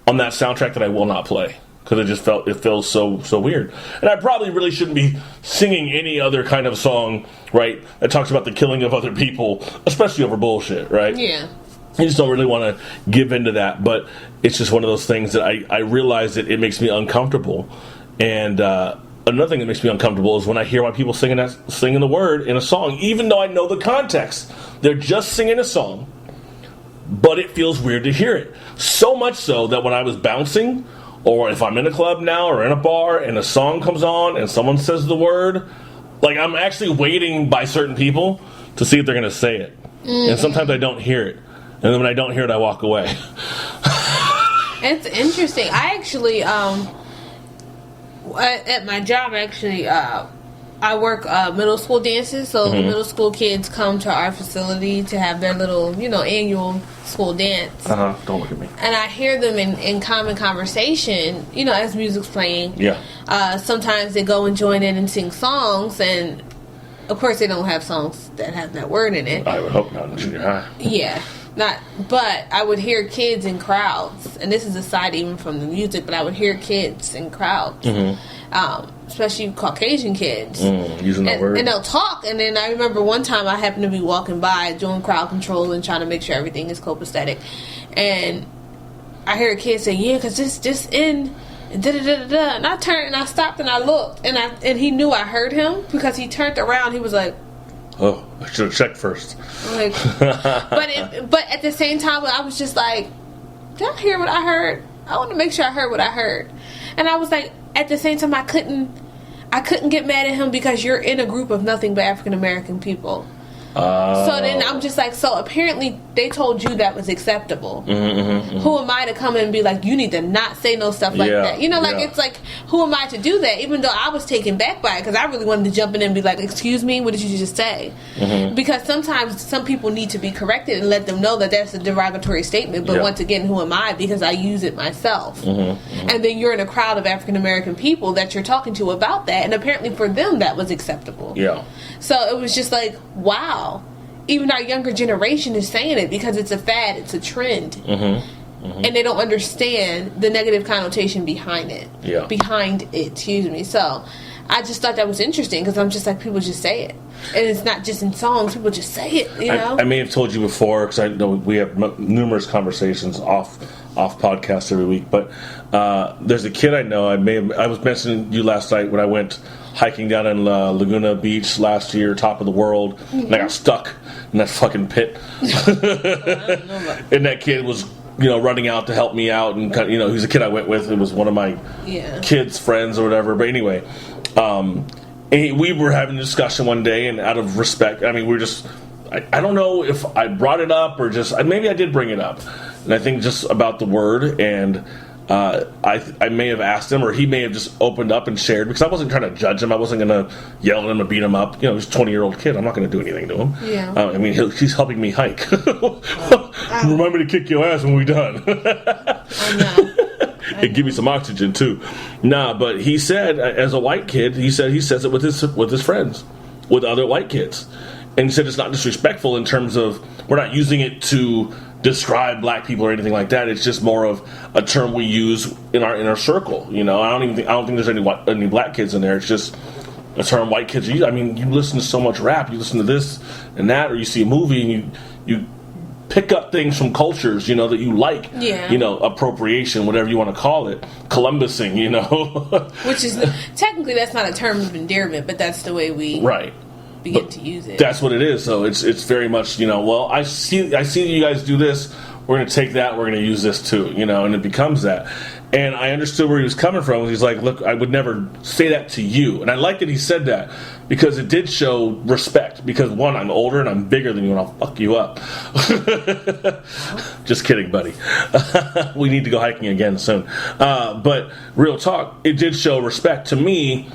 on that soundtrack that I will not play because it feels so weird. And I probably really shouldn't be singing any other kind of song, right, that talks about the killing of other people, especially over bullshit, right?
Yeah.
I just don't really want to give into that, but it's just one of those things that I realize that it makes me uncomfortable. And another thing that makes me uncomfortable is when I hear my people singing the word in a song, even though I know the context. They're just singing a song, but it feels weird to hear it. So much so that when I was bouncing, or if I'm in a club now or in a bar and a song comes on and someone says the word, like I'm actually waiting by certain people to see if they're going to say it. And sometimes I don't hear it. And then when I don't hear it, I walk away.
It's interesting. I actually, at my job, I work middle school dances, so the middle school kids come to our facility to have their little, annual school dance.
Don't look at me.
And I hear them in common conversation, as music's playing.
Yeah.
Sometimes they go and join in and sing songs, and of course they don't have songs that have that word in it.
I would hope not in junior high.
Yeah. But I would hear kids in crowds, and this is aside even from the music, but I would hear kids in crowds, especially Caucasian kids.
Using that word.
And they'll talk, and then I remember one time I happened to be walking by doing crowd control and trying to make sure everything is copacetic, and I hear a kid say, yeah, because this in... da-da-da-da-da. And I turned and I stopped and I looked, and he knew I heard him because he turned around. He was like,
oh, I should have checked first.
Like, but at the same time, I was just like, did I hear what I heard? I want to make sure I heard what I heard. And I was like, at the same time, I couldn't get mad at him because you're in a group of nothing but African American people. So then I'm just like, so apparently they told you that was acceptable. Who am I to come in and be like, you need to not say no stuff like that? It's like, who am I to do that? Even though I was taken back by it because I really wanted to jump in and be like, excuse me, what did you just say? Because sometimes some people need to be corrected and let them know that that's a derogatory statement. But once again, who am I? Because I use it myself. And then you're in a crowd of African American people that you're talking to about that. And apparently for them, that was acceptable.
Yeah.
So it was just like, wow. Even our younger generation is saying it because it's a fad, it's a trend. And they don't understand the negative connotation behind it.
Yeah.
Excuse me. So I just thought that was interesting because I'm just like, people just say it. And it's not just in songs, people just say it,
I may have told you before because I know we have numerous conversations off podcast every week, but there's a kid I know. I was mentioning you last night when I went hiking down in Laguna Beach last year, top of the world, and I got stuck in that fucking pit. And that kid was, running out to help me out, and he's a kid I went with. It was one of my kids' friends or whatever. But anyway, we were having a discussion one day, and out of respect, I mean, we were just. I don't know if I brought it up or just maybe I did bring it up, and I think just about the word and. I may have asked him, or he may have just opened up and shared, because I wasn't trying to judge him. I wasn't going to yell at him or beat him up. He's a 20-year-old kid. I'm not going to do anything to him.
Yeah.
He's helping me hike. Remind me to kick your ass when we're done.
I know.
And give me some oxygen too. But he said, as a white kid, he says it with his friends, with other white kids, and he said it's not disrespectful in terms of we're not using it to describe black people or anything like that. It's just more of a term we use in our circle. I don't think there's any black kids in there. It's just a term white kids use. I mean, you listen to so much rap, you listen to this and that, or you see a movie and you pick up things from cultures, that you like.
Yeah.
Appropriation, whatever you want to call it, Columbusing,
Which is technically that's not a term of endearment, but that's the way we begin to use it.
That's what it is. So it's very much, well, I see you guys do this. We're going to take that. We're going to use this too, and it becomes that. And I understood where he was coming from. He's like, look, I would never say that to you. And I like that he said that because it did show respect. Because one, I'm older and I'm bigger than you and I'll fuck you up. Just kidding, buddy. We need to go hiking again soon. But real talk, it did show respect to me.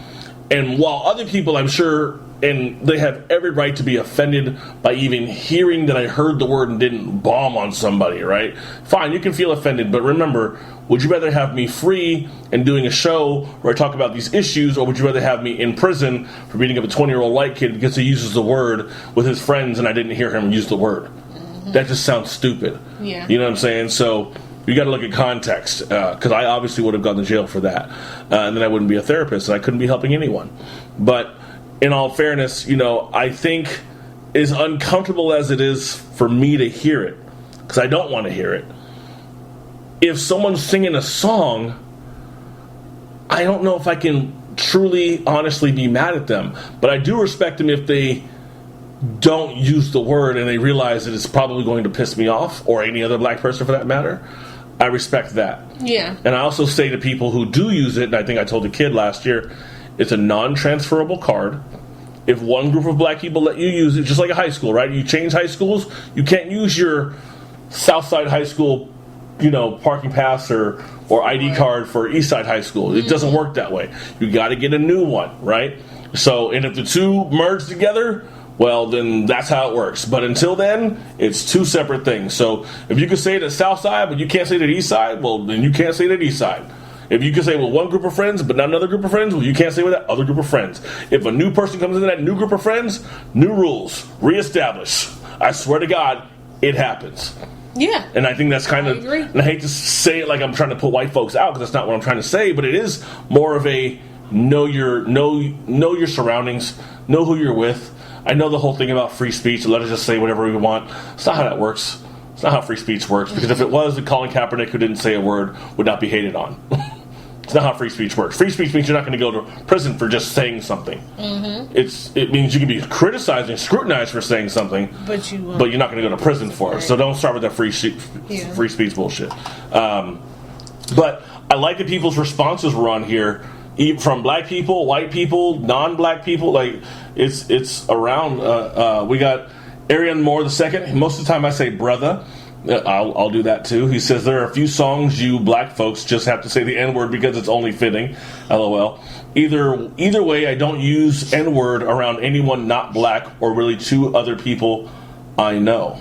And while other people, I'm sure, and they have every right to be offended by even hearing that I heard the word and didn't bomb on somebody, right? Fine, you can feel offended, but remember, would you rather have me free and doing a show where I talk about these issues, or would you rather have me in prison for beating up a 20-year-old white kid because he uses the word with his friends and I didn't hear him use the word? That just sounds stupid.
Yeah.
You know what I'm saying? So you got to look at context, because I obviously would have gone to jail for that, and then I wouldn't be a therapist and I couldn't be helping anyone. But in all fairness, I think as uncomfortable as it is for me to hear it, because I don't want to hear it, if someone's singing a song, I don't know if I can truly, honestly be mad at them. But I do respect them if they don't use the word and they realize that it's probably going to piss me off, or any other black person for that matter. I respect that.
Yeah.
And I also say to people who do use it, and I think I told the kid last year, it's a non-transferable card. If one group of black people let you use it, just like a high school, right? You change high schools, you can't use your Southside High School parking pass or ID card for Eastside High School. It doesn't work that way. You got to get a new one, right? So, and if the two merge together, well, then that's how it works. But until then, it's two separate things. So if you can say it at South Side, but you can't say it at East Side, well, then you can't say it at East Side. If you can say with one group of friends, but not another group of friends, well, you can't say with that other group of friends. If a new person comes into that new group of friends, new rules, reestablish. I swear to God, it happens.
Yeah.
And I think that's kind of, and I hate to say it like I'm trying to put white folks out, because that's not what I'm trying to say, but it is more of a know your surroundings, know who you're with. I know the whole thing about free speech, let us just say whatever we want. It's not how that works. It's not how free speech works, because if it was, then Colin Kaepernick, who didn't say a word, would not be hated on. It's not how free speech works. Free speech means you're not going to go to prison for just saying something. Mm-hmm. It means you can be criticized and scrutinized for saying something, but you're not going to go to prison for it. So don't start with that free speech bullshit. But I like that people's responses were on here, from black people, white people, non-black people. Like it's around. We got Arian Moore II. Most of the time I say brother. I'll do that too. He says there are a few songs you black folks just have to say the N-word because it's only fitting. LOL. Either way, I don't use N-word around anyone not black or really two other people I know.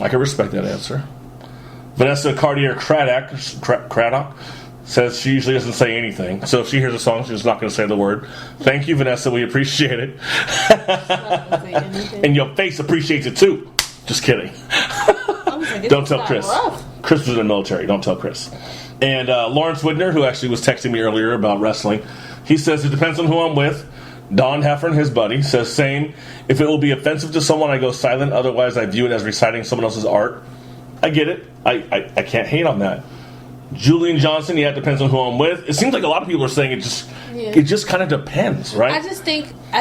I can respect that answer. Vanessa Cartier-Craddock says she usually doesn't say anything. So if she hears a song, she's not going to say the word. Thank you, Vanessa. We appreciate it. And your face appreciates it too. Just kidding. Don't tell Chris. Chris was in the military. Don't tell Chris. And Lawrence Widner, who actually was texting me earlier about wrestling, he says it depends on who I'm with. Don Heffern, his buddy, says same. If it will be offensive to someone, I go silent. Otherwise, I view it as reciting someone else's art. I get it. I can't hate on that. Julian Johnson, it depends on who I'm with. It seems like a lot of people are saying it just kind of depends, right?
I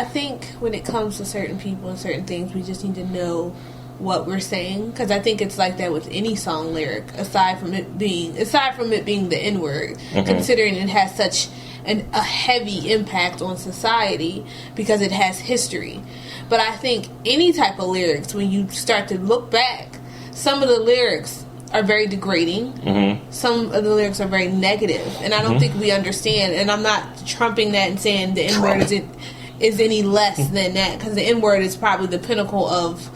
think when it comes to certain people and certain things, we just need to know what we're saying, because I think it's like that with any song lyric, aside from it being the N-word, considering it has such a heavy impact on society because it has history. But I think any type of lyrics, when you start to look back, some of the lyrics are very degrading. Some of the lyrics are very negative, and I don't think we understand. And I'm not trumping that and saying the N-word is any less than that, because the N-word is probably the pinnacle of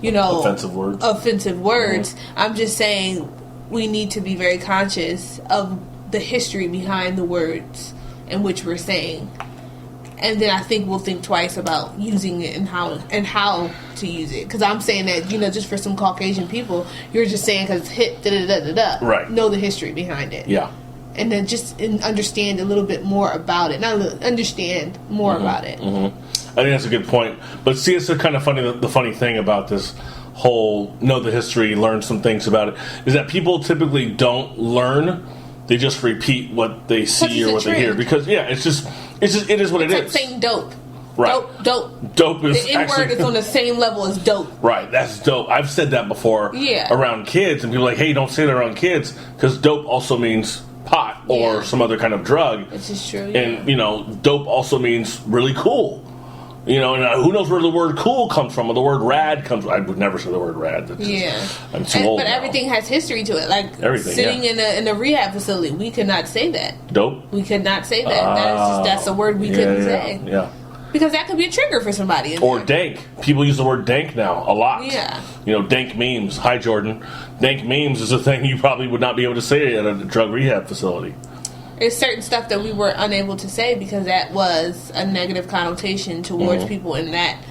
offensive words. I'm just saying we need to be very conscious of the history behind the words in which we're saying, and then I think we'll think twice about using it and how to use it. Because I'm saying that just for some Caucasian people, you're just saying because it's hit right. Know the history behind it, and then just understand a little bit more about it. Understand more about it.
I think that's a good point. But see, it's kind of funny. The funny thing about this whole know the history, learn some things about it, is that people typically don't learn. They just repeat what they see or what they hear. Because it is what it is.
It's like saying dope.
Right. Dope is
the N-word is on the same level as dope.
Right. That's dope. I've said that before around kids, and people are like, hey, don't say that around kids, because dope also means pot or some other kind of drug.
Which is true.
And dope also means really cool. And who knows where the word cool comes from, or the word rad comes from. I would never say the word rad. I'm too old. But now. Everything
has history to it. Like sitting in a rehab facility, we could not say that.
Dope?
We could not say that. That's a word we couldn't say.
Yeah.
Because that could be a trigger for somebody.
Or dank. People use the word dank now a lot.
Yeah.
Dank memes. Hi, Jordan. Dank memes is a thing you probably would not be able to say at a drug rehab facility.
There's certain stuff that we were unable to say because that was a negative connotation towards people in that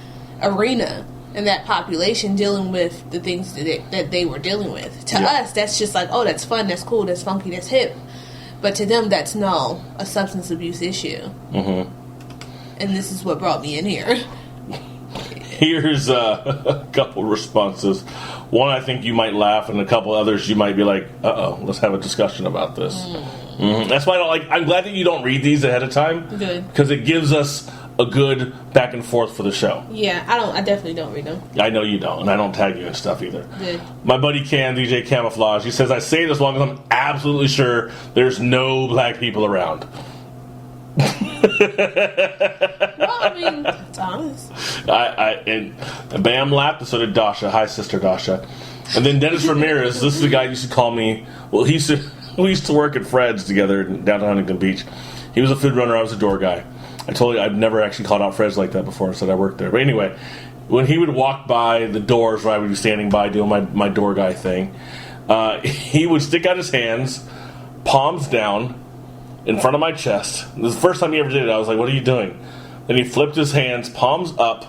arena and that population dealing with the things that they were dealing with. To us, that's just like, oh, that's fun, that's cool, that's funky, that's hip. But to them, that's a substance abuse issue. And this is what brought me in here.
Here's a couple responses. One, I think you might laugh, and a couple others you might be like, uh-oh, let's have a discussion about this. That's why I'm glad that you don't read these ahead of time.
Good.
Because it gives us a good back and forth for the show.
Yeah, I definitely don't read them.
I know you don't, and I don't tag you and stuff either.
Good.
My buddy Cam, DJ Camouflage, he says, I say it as long as I'm absolutely sure there's no black people around.
Well, I mean, it's honest.
And Bam laughed, and so did Dasha. Hi, sister Dasha. And then Dennis Ramirez, this is the guy who used to call me, well, we used to work at Fred's together in downtown Huntington Beach. He was a food runner, I was a door guy. I told you I've never actually called out Fred's like that before and said I worked there. But anyway, when he would walk by the doors where I would be standing by doing my door guy thing, he would stick out his hands, palms down, in front of my chest. This is the first time he ever did it. I was like, what are you doing? Then he flipped his hands, palms up,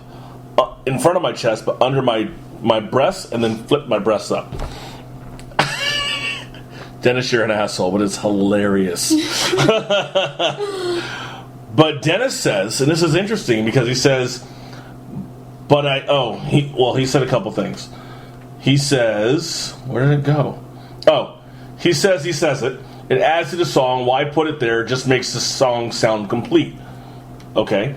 in front of my chest, but under my breasts, and then flipped my breasts up. Dennis, you're an asshole, but it's hilarious. But Dennis says, and this is interesting because he says, he said a couple things. He says, where did it go? Oh, he says it. It adds to the song. Why put it there? It just makes the song sound complete. Okay.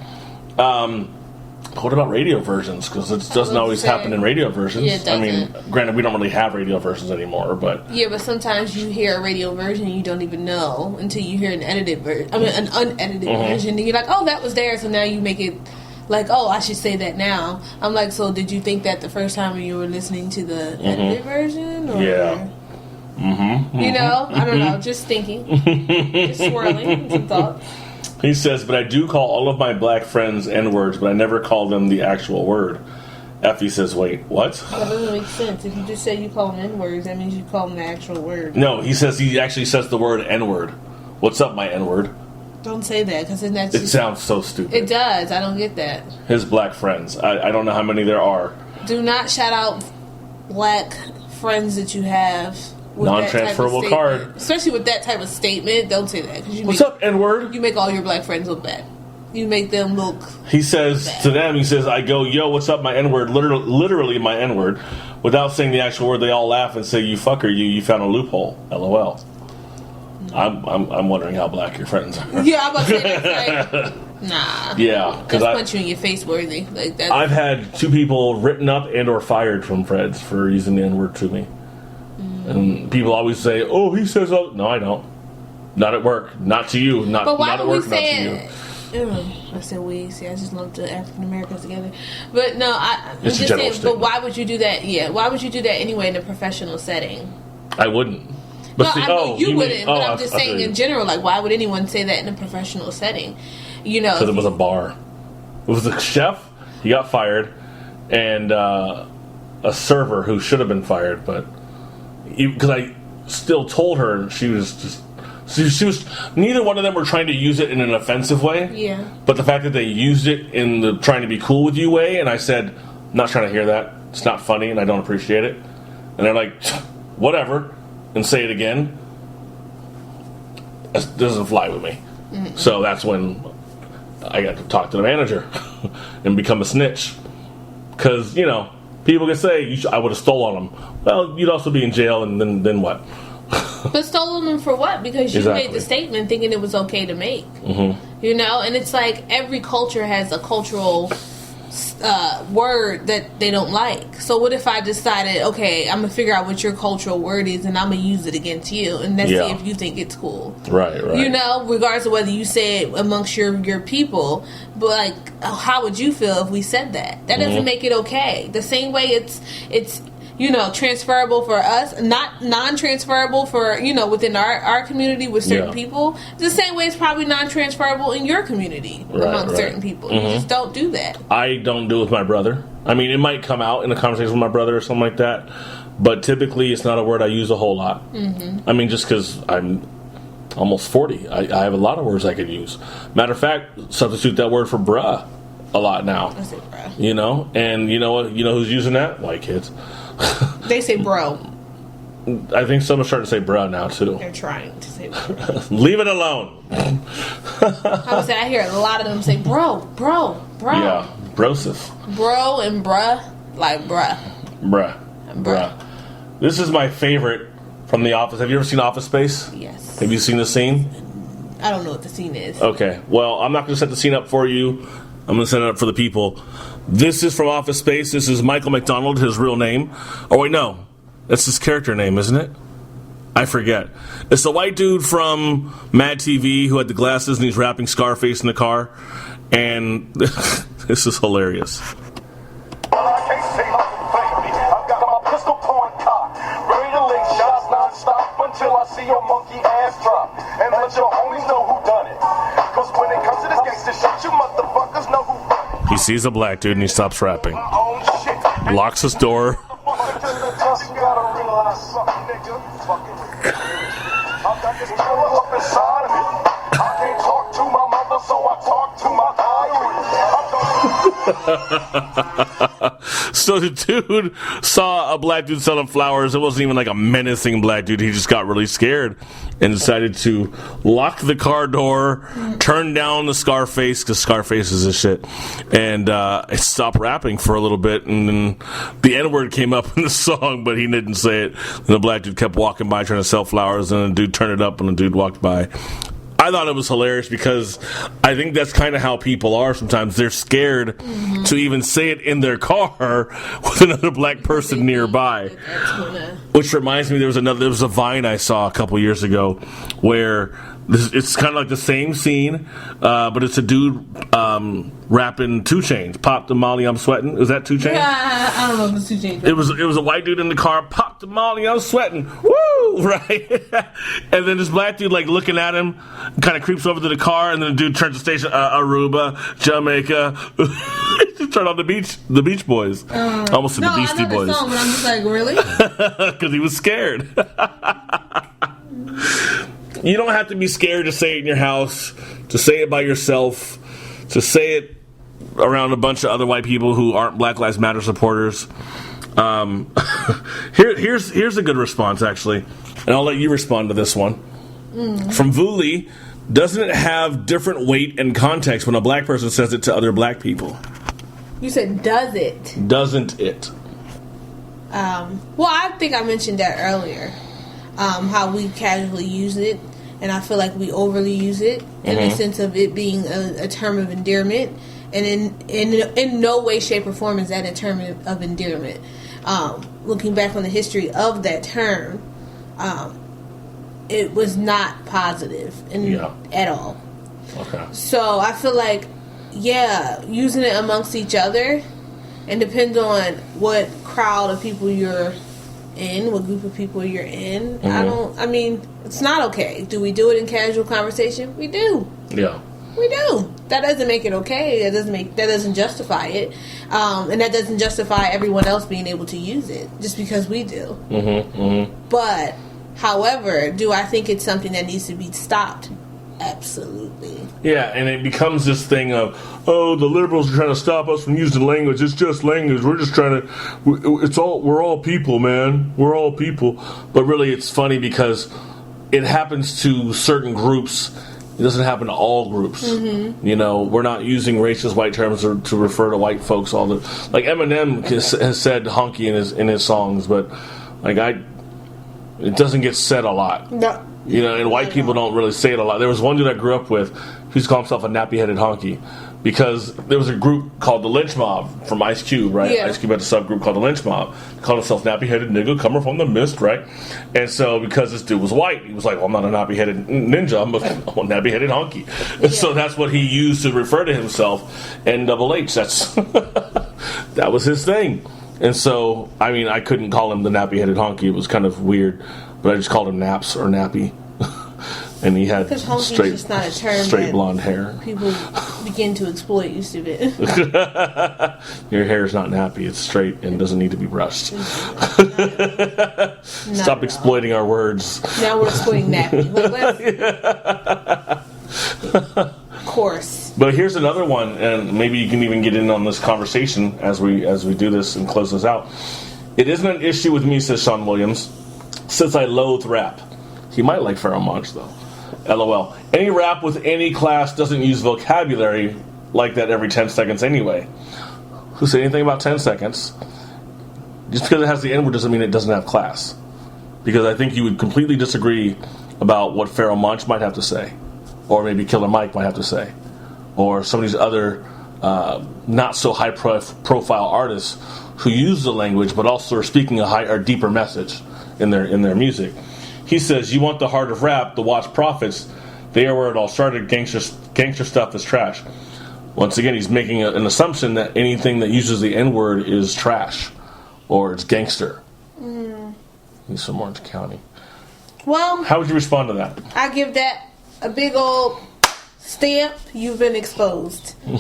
What about radio versions? Because it doesn't always happen in radio versions.
Yeah, it doesn't.
I mean, granted, we don't really have radio versions anymore, but...
Yeah, but sometimes you hear a radio version and you don't even know until you hear an unedited version, and you're like, oh, that was there, so now you make it like, oh, I should say that now. I'm like, so did you think that the first time when you were listening to the edited version? Or?
Yeah.
You know? I don't know, just thinking. Just swirling some thoughts.
He says, but I do call all of my black friends N-words, but I never call them the actual word. Effie says, wait, what?
That doesn't make sense. If you just say you call them N-words, that means you call them the actual word.
No, he actually says the word N-word. What's up, my N-word?
Don't say that, because then that's
It sounds so stupid.
It does. I don't get that.
His black friends. I don't know how many there are.
Do not shout out black friends that you have.
Non-transferable card.
Especially with that type of statement, don't say that.
What's up, N-word?
You make all your black friends look bad. You make them look
He says
bad.
to them, I go, yo, what's up, my N-word? Literally my N-word. Without saying the actual word, they all laugh and say, you fucker, you found a loophole. LOL. I'm wondering how black your friends are.
Yeah, I'm about to say that. Like, nah.
Yeah.
That's punch you in your face worthy. Like that.
I've had 2 people written up and or fired from Fred's for using the N-word to me. And people always say, oh, he says, oh. No, I don't. Not at work. Not to you. Not at work, not to you.
I said we. See, I just lumped the African Americans together. But no, I'm
it's
just saying,
statement.
but why would you do that? Yeah, why would you do that anyway in a professional setting?
I wouldn't. But
no,
see,
I know you wouldn't, but I'm just saying in
you.
general, like, why would anyone say that in a professional setting? You know,
Because it was a bar. It was a chef, he got fired, and a server who should have been fired, but... Because I still told her she was neither one of them were trying to use it in an offensive way.
Yeah.
But the fact that they used it in the trying to be cool with you way, and I said, I'm not trying to hear that. It's not funny, and I don't appreciate it. And they're like, whatever, and say it again. It doesn't fly with me. Mm-hmm. So that's when I got to talk to the manager and become a snitch. Because, people can say, I would have stolen them. Well, you'd also be in jail, and then what?
But stolen them for what? Because you
Exactly.
made the statement thinking it was okay to make. Mm-hmm. And it's like every culture has a cultural word that they don't like. So what if I decided, okay, I'm going to figure out what your cultural word is, and I'm going to use it against you, and let's see if you think it's cool.
Right.
Regardless of whether you say it amongst your people, but like, how would you feel if we said that? That doesn't make it okay. The same way it's transferable for us, not non-transferable for, within our community with certain people. The same way it's probably non-transferable in your community among certain people. You just don't do that.
I don't do it with my brother. I mean, it might come out in a conversation with my brother or something like that, but typically it's not a word I use a whole lot. I mean, just because I'm almost 40, I have a lot of words I could use. Matter of fact, substitute that word for bruh a lot now.
I say bruh.
And you know what? You know who's using that? White kids.
They say bro.
I think someone's starting to say bruh now too.
They're trying to say bro.
Leave it alone.
I would say I hear a lot of them say bro.
Yeah, brosif.
Bro and bruh, like bruh.
Bruh. This is my favorite from The Office. Have you ever seen Office Space?
Yes.
Have you seen the scene?
I don't know what the scene is.
Okay. Well, I'm not going to set the scene up for you. I'm going to set it up for the people. This is from Office Space. This is Michael McDonald, his real name. Oh, wait, no. That's his character name, isn't it? I forget. It's the white dude from Mad TV who had the glasses and he's rapping Scarface in the car. And this is hilarious.
I can't say nothing, baby. I've got my pistol point non-stop until I see your monkey ass drop. And let your homies know who done it. Cause when it comes to this gangster shit, you motherfuckers know who.
He sees a black dude and he stops rapping. Locks his door. So the dude saw a black dude selling flowers. It wasn't even like a menacing black dude. He just got really scared and decided to lock the car door, turn down the Scarface, because Scarface is his shit, and stopped rapping for a little bit. And then the N-word came up in the song, but he didn't say it. And the black dude kept walking by trying to sell flowers, and the dude turned it up, and the dude walked by. I thought it was hilarious because I think that's kind of how people are sometimes. They're scared to even say it in their car with another black person nearby. Which reminds me, there was a Vine I saw a couple years ago where it's kind of like the same scene, but it's a dude rapping 2 Chainz. Pop the Molly, I'm sweating. Was that 2 Chainz?
Yeah, I don't know if it's 2 Chainz.
It was a white dude in the car. Pop the Molly, I'm sweating. Woo! Right? And then this black dude like looking at him, kind of creeps over to the car, and then the dude turns the station, Aruba, Jamaica. Turn on the Beach Boys. Almost to the Beastie Boys.
The song, but I'm just like, really?
Because he was scared. You don't have to be scared to say it in your house, to say it by yourself, to say it around a bunch of other white people who aren't Black Lives Matter supporters. Here's a good response, actually, and I'll let you respond to this one. From Vuli, doesn't it have different weight and context when a black person says it to other black people?
You said, does it?
Doesn't it?
Well, I think I mentioned that earlier. How we casually use it, and I feel like we overly use it in the sense of it being a term of endearment, and in no way, shape, or form is that a term of endearment. Looking back on the history of that term, it was not positive at all.
Okay.
So I feel like, using it amongst each other, and depends on what crowd of people you're in, what group of people you're in. It's not okay. Do we do it in casual conversation? We do.
Yeah.
We do. That doesn't make it okay. That doesn't justify it. And that doesn't justify everyone else being able to use it just because we do. But, however, do I think it's something that needs to be stopped? Absolutely. Yeah,
and it becomes this thing of, the liberals are trying to stop us from using language. It's just language. We're just trying to. We're all people, man. We're all people. But really, it's funny because it happens to certain groups. It doesn't happen to all groups. We're not using racist white terms to refer to white folks all the. Like Eminem has said "honky" in his songs, but it doesn't get said a lot.
No.
And white people don't really say it a lot. There was one dude I grew up with who used to call himself a nappy-headed honky because there was a group called the Lynch Mob from Ice Cube, right? Yeah. Ice Cube had a subgroup called the Lynch Mob. He called himself nappy-headed nigga coming from the mist, right? And so because this dude was white, he was like, well, I'm not a nappy-headed ninja, I'm a nappy-headed honky. And so that's what he used to refer to himself, NHH. That was his thing. And so, I couldn't call him the nappy-headed honky. It was kind of weird. But I just called him Naps or Nappy. And he had straight blonde hair. People
begin to exploit used to be.
Your hair is not nappy. It's straight and doesn't need to be brushed. Stop exploiting our words.
Now we're exploiting nappy. Of course.
But here's another one, and maybe you can even get in on this conversation as we do this and close this out. It isn't an issue with me, says Sean Williams, since I loathe rap. He might like Pharoah Monch, though. LOL. Any rap with any class doesn't use vocabulary like that every 10 seconds anyway. Who said anything about 10 seconds? Just because it has the N-word doesn't mean it doesn't have class. Because I think you would completely disagree about what Pharoah Monch might have to say. Or maybe Killer Mike might have to say. Or some of these other not so high-profile artists who use the language but also are speaking a deeper message in their music. He says, you want the heart of rap, the Watch Prophets, they are where it all started. Gangster stuff is trash. Once again, he's making an assumption that anything that uses the N-word is trash or it's gangster. He's from Orange County.
Well,
how would you respond to that?
I give that a big old stamp. You've been exposed.
I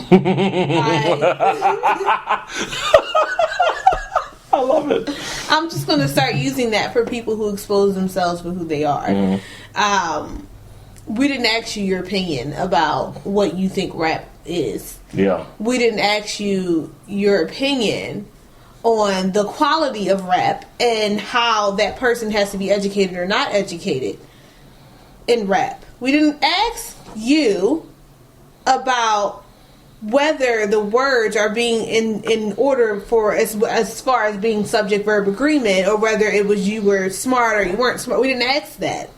love it.
I'm just going to start using that for people who expose themselves for who they are. We didn't ask you your opinion about what you think rap is.
Yeah.
We didn't ask you your opinion on the quality of rap and how that person has to be educated or not educated in rap. We didn't ask you about whether the words are being in order for as far as being subject verb agreement, or whether it was you were smart or you weren't smart. We didn't ask that.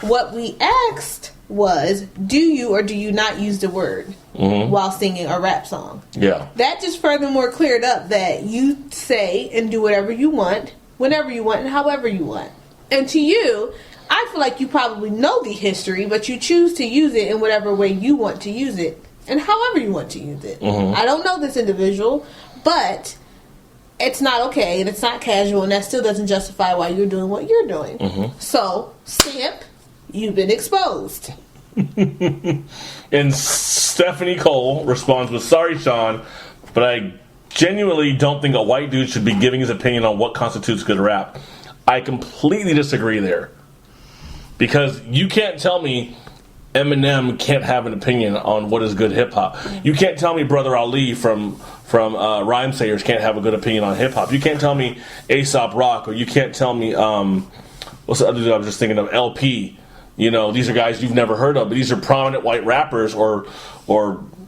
What we asked was, do you or do you not use the word while singing a rap song?
Yeah.
That just furthermore cleared up that you say and do whatever you want, whenever you want, and however you want. And to you, I feel like you probably know the history, but you choose to use it in whatever way you want to use it, and however you want to use it. I don't know this individual, but it's not okay, and it's not casual, and that still doesn't justify why you're doing what you're doing. So, stamp, you've been exposed.
And Stephanie Cole responds with, sorry, Sean, but I genuinely don't think a white dude should be giving his opinion on what constitutes good rap. I completely disagree there. Because you can't tell me Eminem can't have an opinion on what is good hip-hop. You can't tell me Brother Ali from Rhyme Sayers can't have a good opinion on hip-hop. You can't tell me Aesop Rock, or you can't tell me, what's the other dude I was just thinking of, LP. You know, these are guys you've never heard of, but these are prominent white rappers or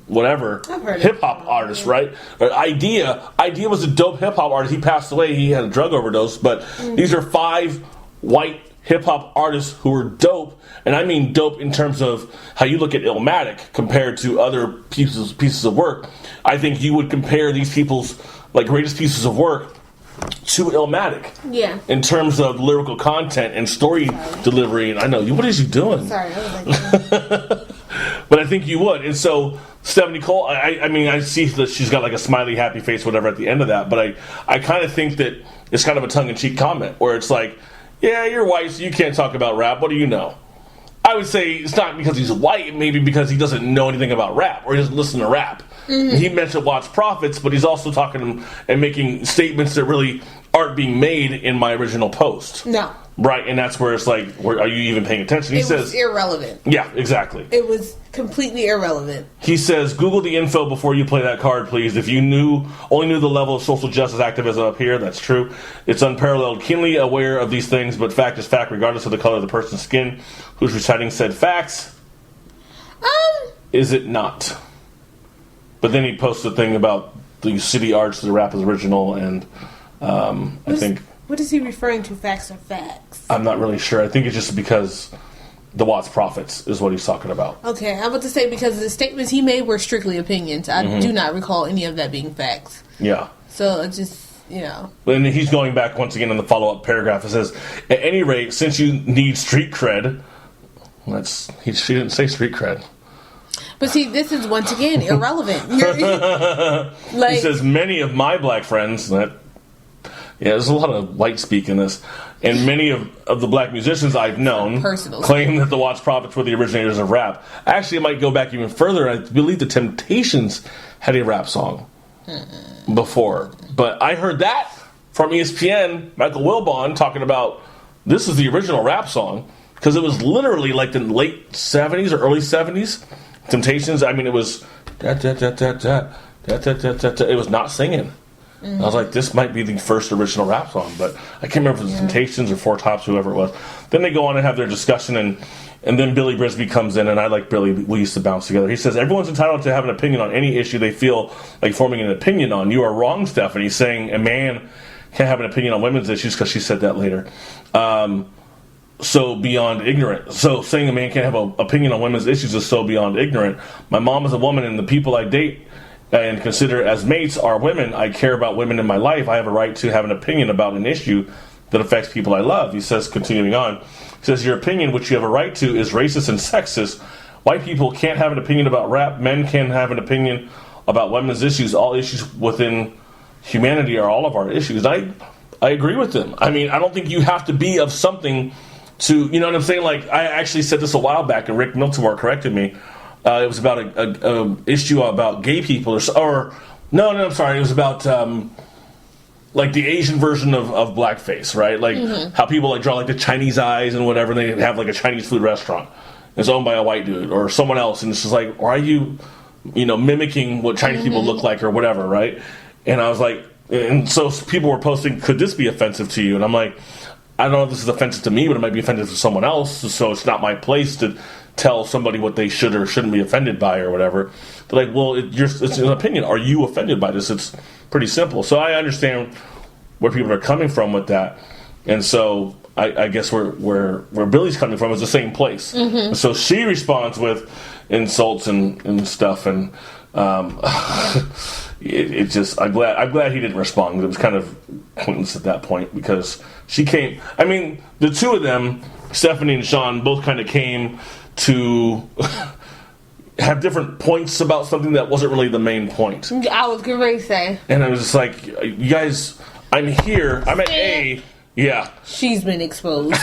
whatever, hip-hop artists, right? Idea was a dope hip-hop artist. He passed away. He had a drug overdose, but these are 5 white hip-hop artists who are dope, and I mean dope in terms of how you look at Illmatic compared to other pieces of work. I think you would compare these people's greatest pieces of work to Illmatic. Yeah. In terms of lyrical content and story delivery. And I know you. What is you doing?
Sorry, I was like.
But I think you would. And so Stephanie Cole, I mean, I see that she's got a smiley, happy face, whatever at the end of that. But I kind of think that it's kind of a tongue-in-cheek comment where it's like, yeah, you're white, so you can't talk about rap. What do you know? I would say it's not because he's white, maybe because he doesn't know anything about rap, or he doesn't listen to rap. He mentioned Watts Prophets, but he's also talking and making statements that really aren't being made in my original post.
No.
Right, and that's where it's like, are you even paying attention? He says
was irrelevant.
Yeah, exactly.
It was completely irrelevant.
He says, Google the info before you play that card, please. If you only knew the level of social justice activism up here, that's true. It's unparalleled. Keenly aware of these things, but fact is fact, regardless of the color of the person's skin who's reciting said facts. Is it not? But then he posts a thing about the city arts, the rap is original, and I think...
What is he referring to, facts or facts?
I'm not really sure. I think it's just because the Watts Prophets is what he's talking about.
Okay, I'm about to say because the statements he made were strictly opinions. I do not recall any of that being facts.
Yeah.
So it's just, And
he's going back once again in the follow-up paragraph. It says, at any rate, since you need street cred... She didn't say street cred.
But see, this is once again irrelevant.
He says, many of my black friends... there's a lot of white speak in this. And many of the black musicians I've known claim that the Watts Prophets were the originators of rap. Actually, it might go back even further. I believe the Temptations had a rap song before. But I heard that from ESPN, Michael Wilbon, talking about this is the original rap song. Because it was literally the late 70s or early 70s. Temptations, I mean, it was... It was not singing. I was like, this might be the first original rap song, but I can't remember if it was Temptations or Four Tops, whoever it was. Then they go on and have their discussion, and then Billy Brisby comes in, and I like Billy. We used to bounce together. He says, everyone's entitled to have an opinion on any issue they feel like forming an opinion on. You are wrong, Stephanie, saying a man can't have an opinion on women's issues, because she said that later. So beyond ignorant. So saying a man can't have an opinion on women's issues is so beyond ignorant. My mom is a woman, and the people I date and consider as mates are women. I care about women in my life. I have a right to have an opinion about an issue that affects people I love. He says, continuing on, he says, your opinion, which you have a right to, is racist and sexist. White people can't have an opinion about rap. Men can have an opinion about women's issues. All issues within humanity are all of our issues. I agree with him. I mean, I don't think you have to be of something to, you know what I'm saying? Like, I actually said this a while back, and Rick Miltimore corrected me. It was about a issue about gay people, no, I'm sorry. It was about like the Asian version of blackface, right? Like how people like draw like the Chinese eyes and whatever. And they have like a Chinese food restaurant. It's owned by a white dude or someone else, and it's just like, why are you, mimicking what Chinese people look like or whatever, right? And I was like, and so people were posting, could this be offensive to you? And I'm like, I don't know if this is offensive to me, but it might be offensive to someone else. So it's not my place to tell somebody what they should or shouldn't be offended by or whatever. They're like, well, it's an opinion. Are you offended by this? It's pretty simple. So I understand where people are coming from with that. And so I guess where Billy's coming from is the same place. So she responds with insults and stuff. And it just, I'm glad he didn't respond. It was kind of pointless at that point because she came. I mean, the two of them, Stephanie and Sean, both kind of came to have different points about something that wasn't really the main point.
I was going to say.
And I was just like, you guys, I'm here. I'm at A. Yeah.
She's been exposed.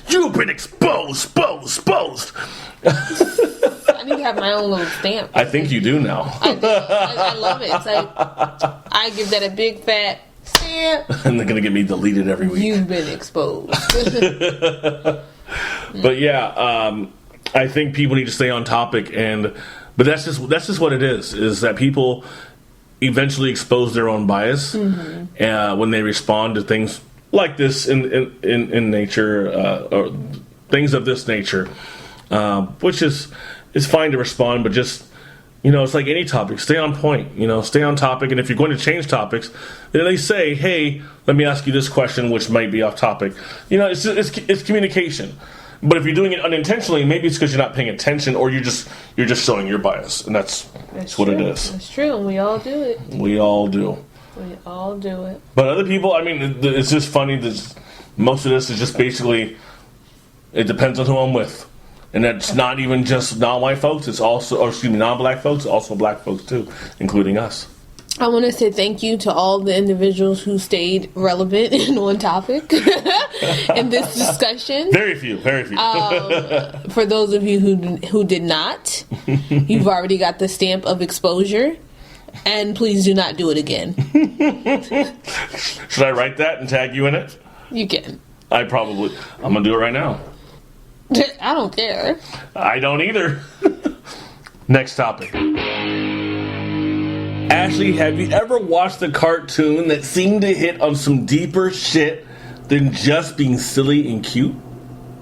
You've been exposed.
I need to have my own little stamp.
I think you do now.
I love it. It's like, I give that a big fat stamp.
And they're going to get me deleted every week.
You've been exposed.
But yeah, I think people need to stay on topic, but that's just what it is that people eventually expose their own bias when they respond to things like this in nature or things of this nature, which is fine to respond, but just it's like any topic, stay on point, stay on topic, and if you're going to change topics, then they say, hey, let me ask you this question, which might be off topic. It's communication. But if you're doing it unintentionally, maybe it's because you're not paying attention, or you're just showing your bias, and that's what
true.
it is.
That's true, and we all do it.
We all do.
We all do it.
But other people, I mean, it's just funny that most of this is just basically, it depends on who I'm with. And that's not even just non-white folks, it's also, non-black folks, also black folks too, including us.
I want to say thank you to all the individuals who stayed relevant and on topic in this discussion.
Very few.
For those of you who did not, you've already got the stamp of exposure, and please do not do it again.
Should I write that and tag you in it?
You can.
I'm going to do it right now.
I don't care.
I don't either. Next topic. Ashley, have you ever watched a cartoon that seemed to hit on some deeper shit than just being silly and cute?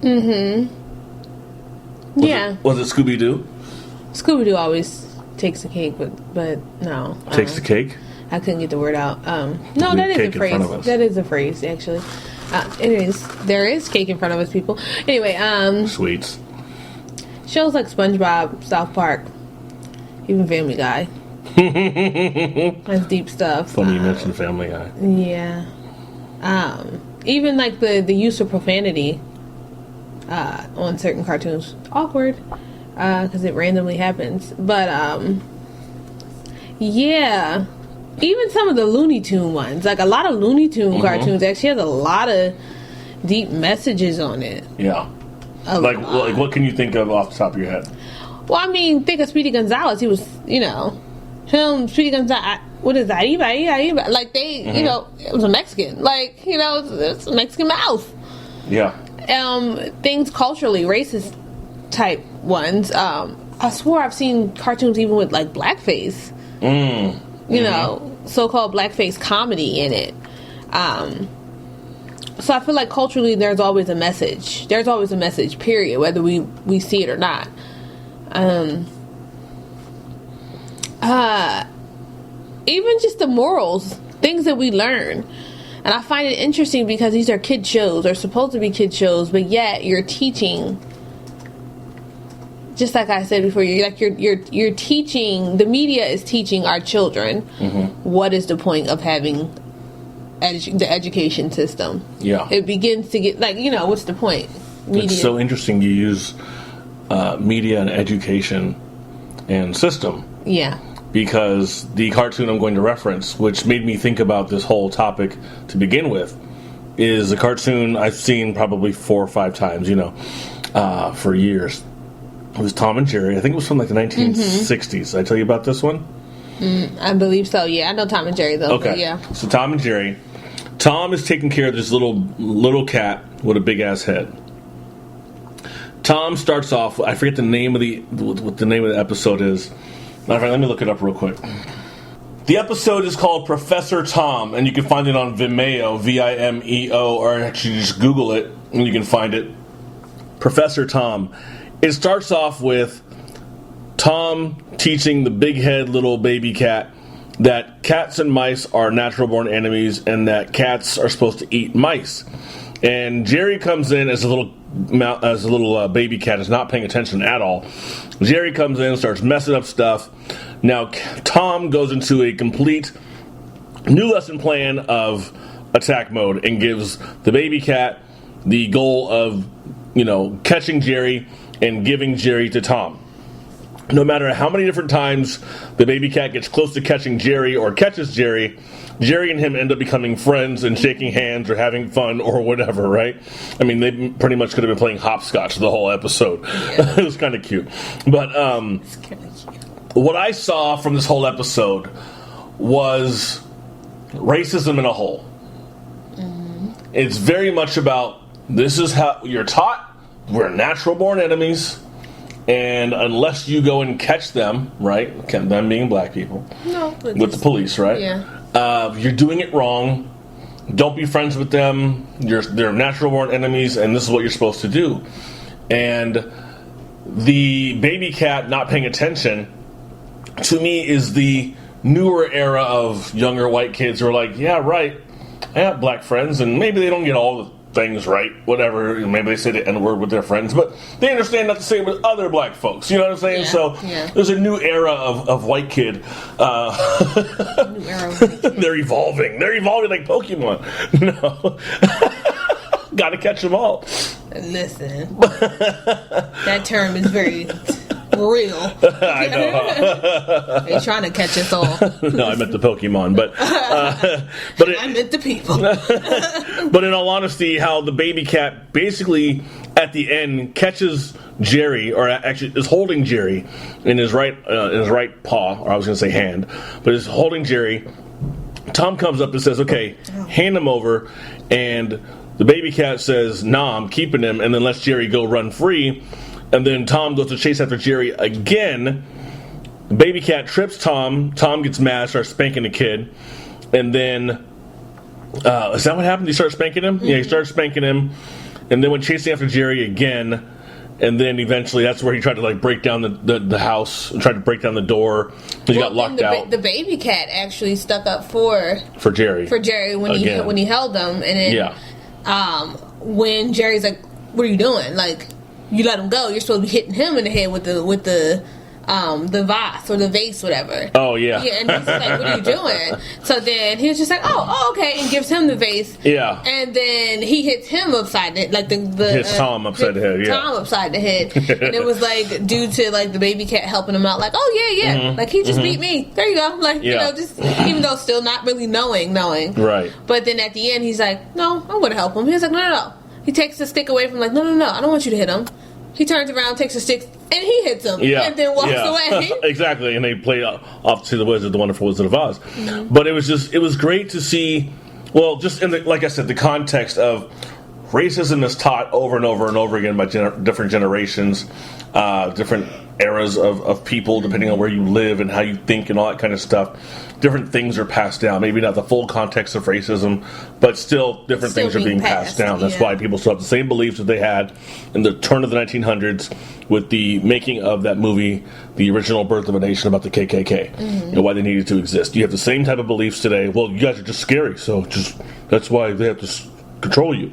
Mm-hmm.
Was it Scooby-Doo?
Scooby-Doo always takes the cake, but no.
Takes the cake?
I couldn't get the word out. No, that is a phrase. That is a phrase, actually. It is. There is cake in front of us, people. Anyway,
sweets.
Shows like SpongeBob, South Park, even Family Guy. That's deep stuff.
Funny you mentioned Family Guy.
Yeah. Even like the use of profanity on certain cartoons. Awkward. Because it randomly happens. But, yeah. Even some of the Looney Tune ones. Like a lot of Looney Tune cartoons actually has a lot of deep messages on it.
Yeah. Like what can you think of off the top of your head?
Well, I mean, think of Speedy Gonzales. He was, Speedy Gonzales, what is that? Iba. Like, they, it was a Mexican. Like, it's a Mexican mouth.
Yeah.
Things culturally, racist type ones. I swore I've seen cartoons even with, like, blackface. So-called blackface comedy in it. So I feel like culturally there's always a message. There's always a message, period, whether we see it or not. Even just the morals, things that we learn. And I find it interesting because these are kid shows, or supposed to be kid shows, but yet you're teaching, just like I said before, you're teaching, the media is teaching our children what is the point of having the education system. Yeah. It begins to get, what's the point? Media.
It's so interesting you use media and education and system.
Yeah.
Because the cartoon I'm going to reference, which made me think about this whole topic to begin with, is a cartoon I've seen probably 4 or 5 times, for years. It was Tom and Jerry. I think it was from like the 1960s. Did I tell you about this one?
I believe so, yeah. I know Tom and Jerry, though.
Okay.
Yeah.
So Tom and Jerry. Tom is taking care of this little cat with a big-ass head. Tom starts off, I forget what the name of the episode is. Matter of fact, let me look it up real quick. The episode is called Professor Tom, and you can find it on Vimeo, Vimeo, or actually just Google it, and you can find it. Professor Tom. It starts off with Tom teaching the big-head little baby cat that cats and mice are natural-born enemies, and that cats are supposed to eat mice. And Jerry comes in as a little baby cat, is not paying attention at all. Jerry comes in, starts messing up stuff. Now Tom goes into a complete new lesson plan of attack mode and gives the baby cat the goal of, catching Jerry and giving Jerry to Tom. No matter how many different times the baby cat gets close to catching Jerry or catches Jerry, Jerry and him end up becoming friends and shaking hands or having fun or whatever, right? I mean, they pretty much could have been playing hopscotch the whole episode. Yeah. It was kind of cute. But what I saw from this whole episode was racism in a whole. Mm-hmm. It's very much about, this is how you're taught, we're natural-born enemies. And unless you go and catch them, right? Them being black people. No. With the police, right?
Yeah.
You're doing it wrong. Don't be friends with them. They're natural-born enemies, and this is what you're supposed to do. And the baby cat not paying attention, to me, is the newer era of younger white kids who are like, yeah, right, I have black friends, and maybe they don't get all the things right, whatever, maybe they say the N-word with their friends, but they understand not to say it with other black folks, you know what I'm saying?
Yeah,
There's a new era of white kid.
New era of white kid. They're
evolving like Pokemon. No. Gotta catch them all.
Listen, that term is very real.
I know.
They're trying to catch us all.
No, I meant the Pokemon, but
I meant the people.
But in all honesty, how the baby cat basically at the end catches Jerry, or actually is holding Jerry in his right paw, or I was going to say hand, but is holding Jerry. Tom comes up and says, "Okay, hand him over," and the baby cat says, "Nah, I'm keeping him," and then lets Jerry go run free. And then Tom goes to chase after Jerry again. The baby cat trips Tom. Tom gets mad, starts spanking the kid. And then, is that what happened? He started spanking him? Mm-hmm. Yeah, he started spanking him. And then went chasing after Jerry again. And then eventually that's where he tried to break down the house, and tried to break down the door. He got locked out.
The baby cat actually stuck up for
Jerry.
For Jerry when he held him. And then when Jerry's like, "What are you doing?" You let him go, you're supposed to be hitting him in the head with the vase or the vase, whatever.
Oh, yeah.
Yeah, and he's like, "What are you doing?" So then he was just like, oh, okay, and gives him the vase.
Yeah.
And then he hits him upside the head,
hits Tom upside the head, yeah.
Tom upside the head. And it was, due to, the baby cat helping him out, oh, yeah. Mm-hmm. He just beat me. There you go. Just, even though still not really knowing.
Right.
But then at the end, he's like, "No, I'm going to help him." He was like, no. He takes the stick away from no, I don't want you to hit him. He turns around, takes the stick, and he hits him.
Yeah.
And then walks away.
Exactly. And they play off to the Wonderful Wizard of Oz. Mm-hmm. But it was great to see, just in like I said, the context of racism is taught over and over and over again by different generations, different eras of people, depending on where you live and how you think and all that kind of stuff. Different things are passed down. Maybe not the full context of racism, but still different things are being passed down. That's why people still have the same beliefs that they had in the turn of the 1900s with the making of that movie, The Original Birth of a Nation, about the KKK, and why they needed to exist. You have the same type of beliefs today. Well, you guys are just scary, so that's why they have to control you,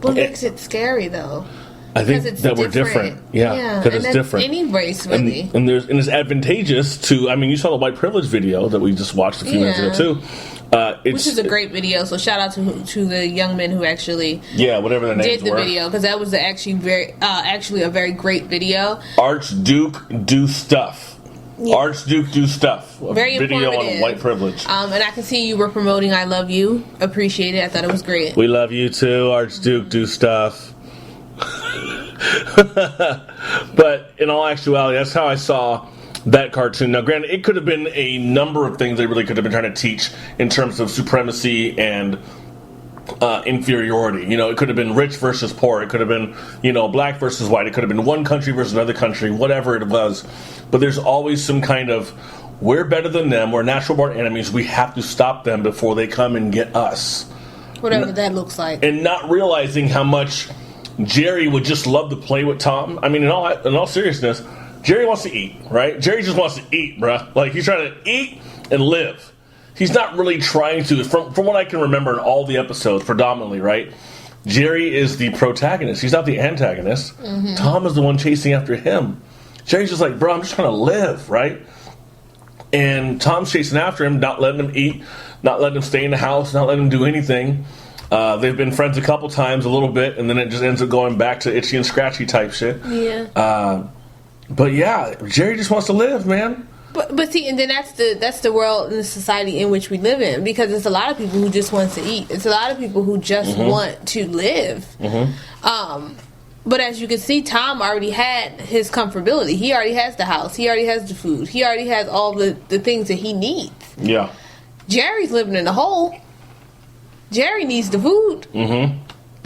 What makes it scary, though?
I think that we're different. Yeah, because it's different.
Any race, really.
And it's advantageous to, you saw the white privilege video that we just watched a few minutes ago, too.
Which is a great video, so shout out to the young men who actually
whatever their names
did the video, because that was actually a very great video.
Archduke Do Stuff.
Yeah.
Archduke do stuff.
Very
video
informative.
on white privilege.
And I can see you were promoting I Love You. Appreciate it. I thought it was great.
We love you too, Archduke do stuff. But in all actuality, that's how I saw that cartoon. Now, granted, it could have been a number of things they really could have been trying to teach in terms of supremacy and inferiority. You know, it could have been rich versus poor. It could have been, you know, black versus white. It could have been one country versus another country, whatever it was. But there's always some kind of, we're better than them. We're natural born enemies. We have to stop them before they come and get us.
Whatever that looks like.
And not realizing how much Jerry would just love to play with Tom. I mean, in all seriousness, Jerry wants to eat, right? Jerry just wants to eat, bruh. Like, he's trying to eat and live. He's not really trying to, from what I can remember in all the episodes, predominantly, right? Jerry is the protagonist. He's not the antagonist. Mm-hmm. Tom is the one chasing after him. Jerry's just like, bro, I'm just trying to live, right? And Tom's chasing after him, not letting him eat, not letting him stay in the house, not letting him do anything. They've been friends a couple times, a little bit, and then it just ends up going back to itchy and scratchy type shit.
Yeah.
But yeah, Jerry just wants to live, man.
But see, and then that's the world and the society in which we live in, because there's a lot of people who just want to eat. It's a lot of people who just want to live. Mm-hmm. But as you can see, Tom already had his comfortability. He already has the house. He already has the food. He already has all the things that he needs.
Yeah.
Jerry's living in a hole. Jerry needs the food. Mm-hmm.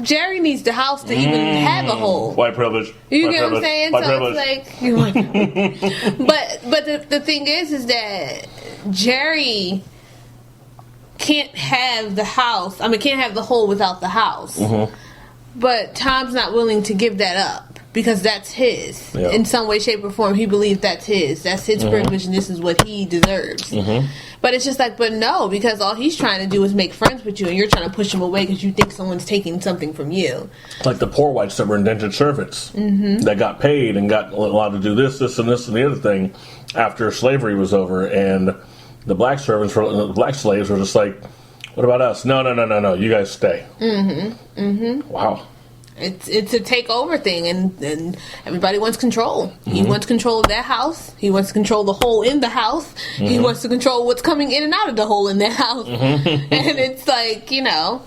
Jerry needs the house to even have a hole.
White privilege.
You
White
get
privilege.
what I'm saying?
White
So
privilege.
it's like, but the thing is that Jerry can't have the house. I mean, can't have the hole without the house. Mm-hmm. But Tom's not willing to give that up because that's his. Yeah. In some way, shape, or form, he believes that's his. That's his privilege, and this is what he deserves. Mm-hmm. But it's just like, but no, because all he's trying to do is make friends with you, and you're trying to push him away because you think someone's taking something from you.
Like the poor whites that were indentured servants that got paid and got allowed to do this, and the other thing after slavery was over, and the black servants, the black slaves were just like, what about us? No, you guys stay. Mm-hmm. Mm-hmm. Wow.
It's a takeover thing, and everybody wants control. Mm-hmm. He wants control of that house. He wants to control the hole in the house. Mm-hmm. He wants to control what's coming in and out of the hole in that house. Mm-hmm. And it's like, you know,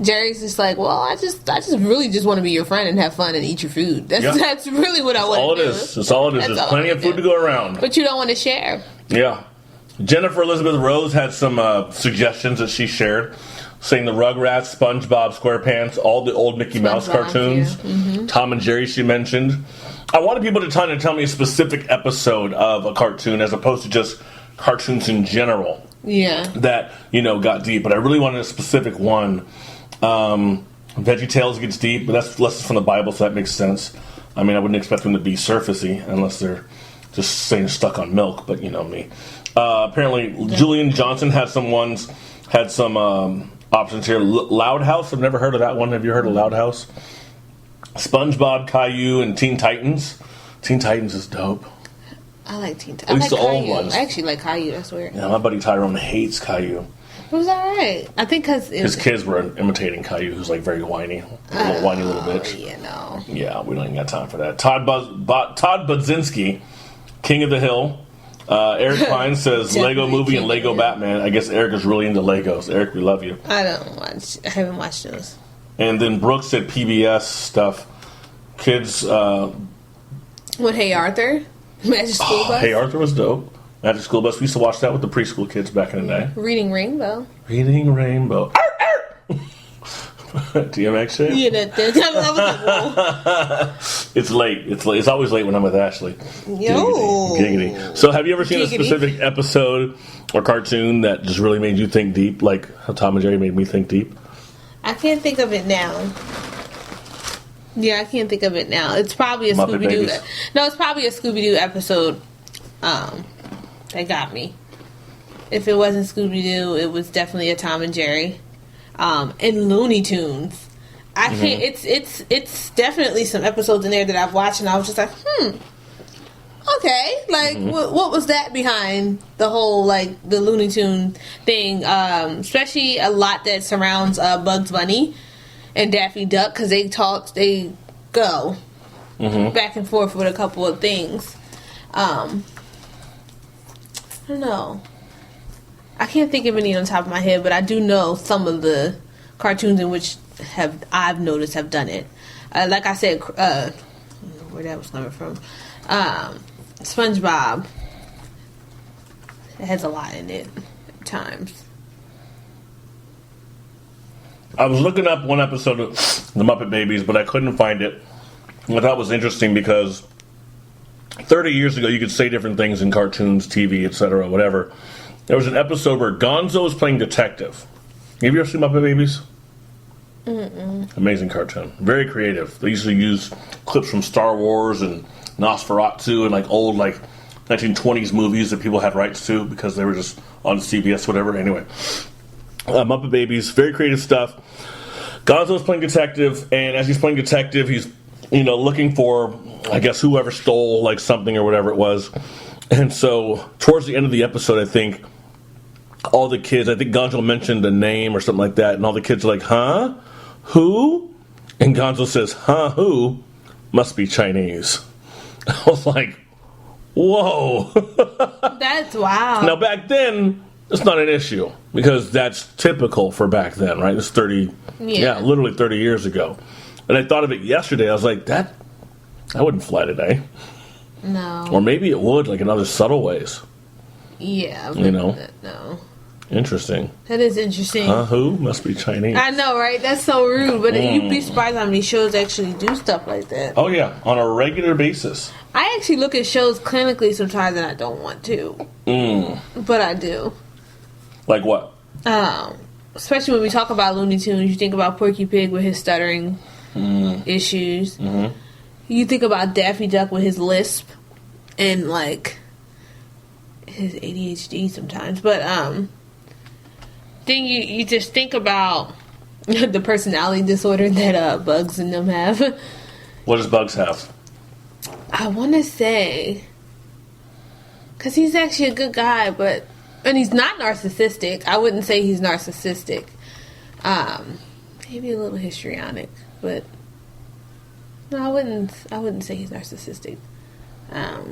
Jerry's just like, well, I just really just want to be your friend and have fun and eat your food. That's really what I want to do.
That's all it is. There's plenty of food to go around.
But you don't want to share.
Yeah. Jennifer Elizabeth Rose had some suggestions that she shared, saying the Rugrats, SpongeBob SquarePants, all the old Mickey Mouse cartoons, Tom and Jerry she mentioned. I wanted people to tell me a specific episode of a cartoon as opposed to just cartoons in general.
Yeah.
That, you know, got deep. But I really wanted a specific one. VeggieTales gets deep, but that's lessons from the Bible, so that makes sense. I mean, I wouldn't expect them to be surfacey unless they're just saying stuck on milk, but you know me. Apparently, Julian Johnson had some options here. Loud House, I've never heard of that one. Have you heard of Loud House? SpongeBob, Caillou, and Teen Titans. Teen Titans is dope.
I like Teen Titans.
At least the old ones.
I actually like Caillou, I swear.
Yeah, my buddy Tyrone hates Caillou.
It was alright. I think because
his kids were imitating Caillou, who's like very whiny. A whiny little bitch.
Yeah, no.
Yeah, we don't even got time for that. Todd Budzinski, King of the Hill. Eric Klein says Lego Movie and Lego Batman. I guess Eric is really into Legos. Eric, we love you.
I haven't watched those.
And then Brooke said PBS stuff. Kids.
What, Hey Arthur? Magic School Bus?
Hey Arthur was dope. Magic School Bus. We used to watch that with the preschool kids back in the day.
Reading Rainbow.
Reading Rainbow. DMX shit?
Yeah, that was like, whoa.
It's late. It's always late when I'm with Ashley.
Yo.
Giggity. So have you ever seen a specific episode or cartoon that just really made you think deep, like how Tom and Jerry made me think deep?
I can't think of it now. Yeah, I can't think of it now. It's probably a Scooby-Doo. No, it's probably a Scooby-Doo episode that got me. If it wasn't Scooby-Doo, it was definitely a Tom and Jerry. And Looney Tunes. I can't. It's definitely some episodes in there that I've watched, and I was just like, okay, like what was that behind the whole like the Looney Tune thing? Especially a lot that surrounds Bugs Bunny and Daffy Duck, because they go back and forth with a couple of things. don't know. I can't think of any on top of my head, but I do know some of the cartoons in which I've noticed have done it. Like I said, I don't know where that was coming from. SpongeBob. It has a lot in it at times.
I was looking up one episode of The Muppet Babies, but I couldn't find it. I thought it was interesting because 30 years ago, you could say different things in cartoons, TV, etc., whatever. There was an episode where Gonzo was playing detective. Have you ever seen Muppet Babies?
Mm-mm.
Amazing cartoon. Very creative. They usually use clips from Star Wars and Nosferatu and like old 1920s movies that people had rights to because they were just on CBS, whatever. Anyway, Muppet Babies, very creative stuff. Gonzo's playing detective, and as he's playing detective, he's looking for, I guess, whoever stole like something or whatever it was. And so towards the end of the episode, I think all the kids, I think Gonzo mentioned a name or something like that, and all the kids are like, huh? Who? And Gonzo says, huh, who? Must be Chinese. I was like, whoa.
That's wow.
Now, back then, it's not an issue, because that's typical for back then, right? It's literally 30 years ago. And I thought of it yesterday. I was like, that wouldn't fly today.
No.
Or maybe it would, like in other subtle ways.
Yeah. No.
Interesting.
That is interesting.
Who? Must be Chinese.
I know, right? That's so rude. But you'd be surprised how many shows actually do stuff like that.
Oh, yeah. On a regular basis.
I actually look at shows clinically sometimes and I don't want to. But I do.
Like what?
Especially when we talk about Looney Tunes, you think about Porky Pig with his stuttering issues. Mm-hmm. You think about Daffy Duck with his lisp and like his ADHD sometimes. But then you just think about the personality disorder that Bugs and them have.
What does Bugs have?
I want to say, because he's actually a good guy, and he's not narcissistic. I wouldn't say he's narcissistic. Maybe a little histrionic, but no, I wouldn't say he's narcissistic. Now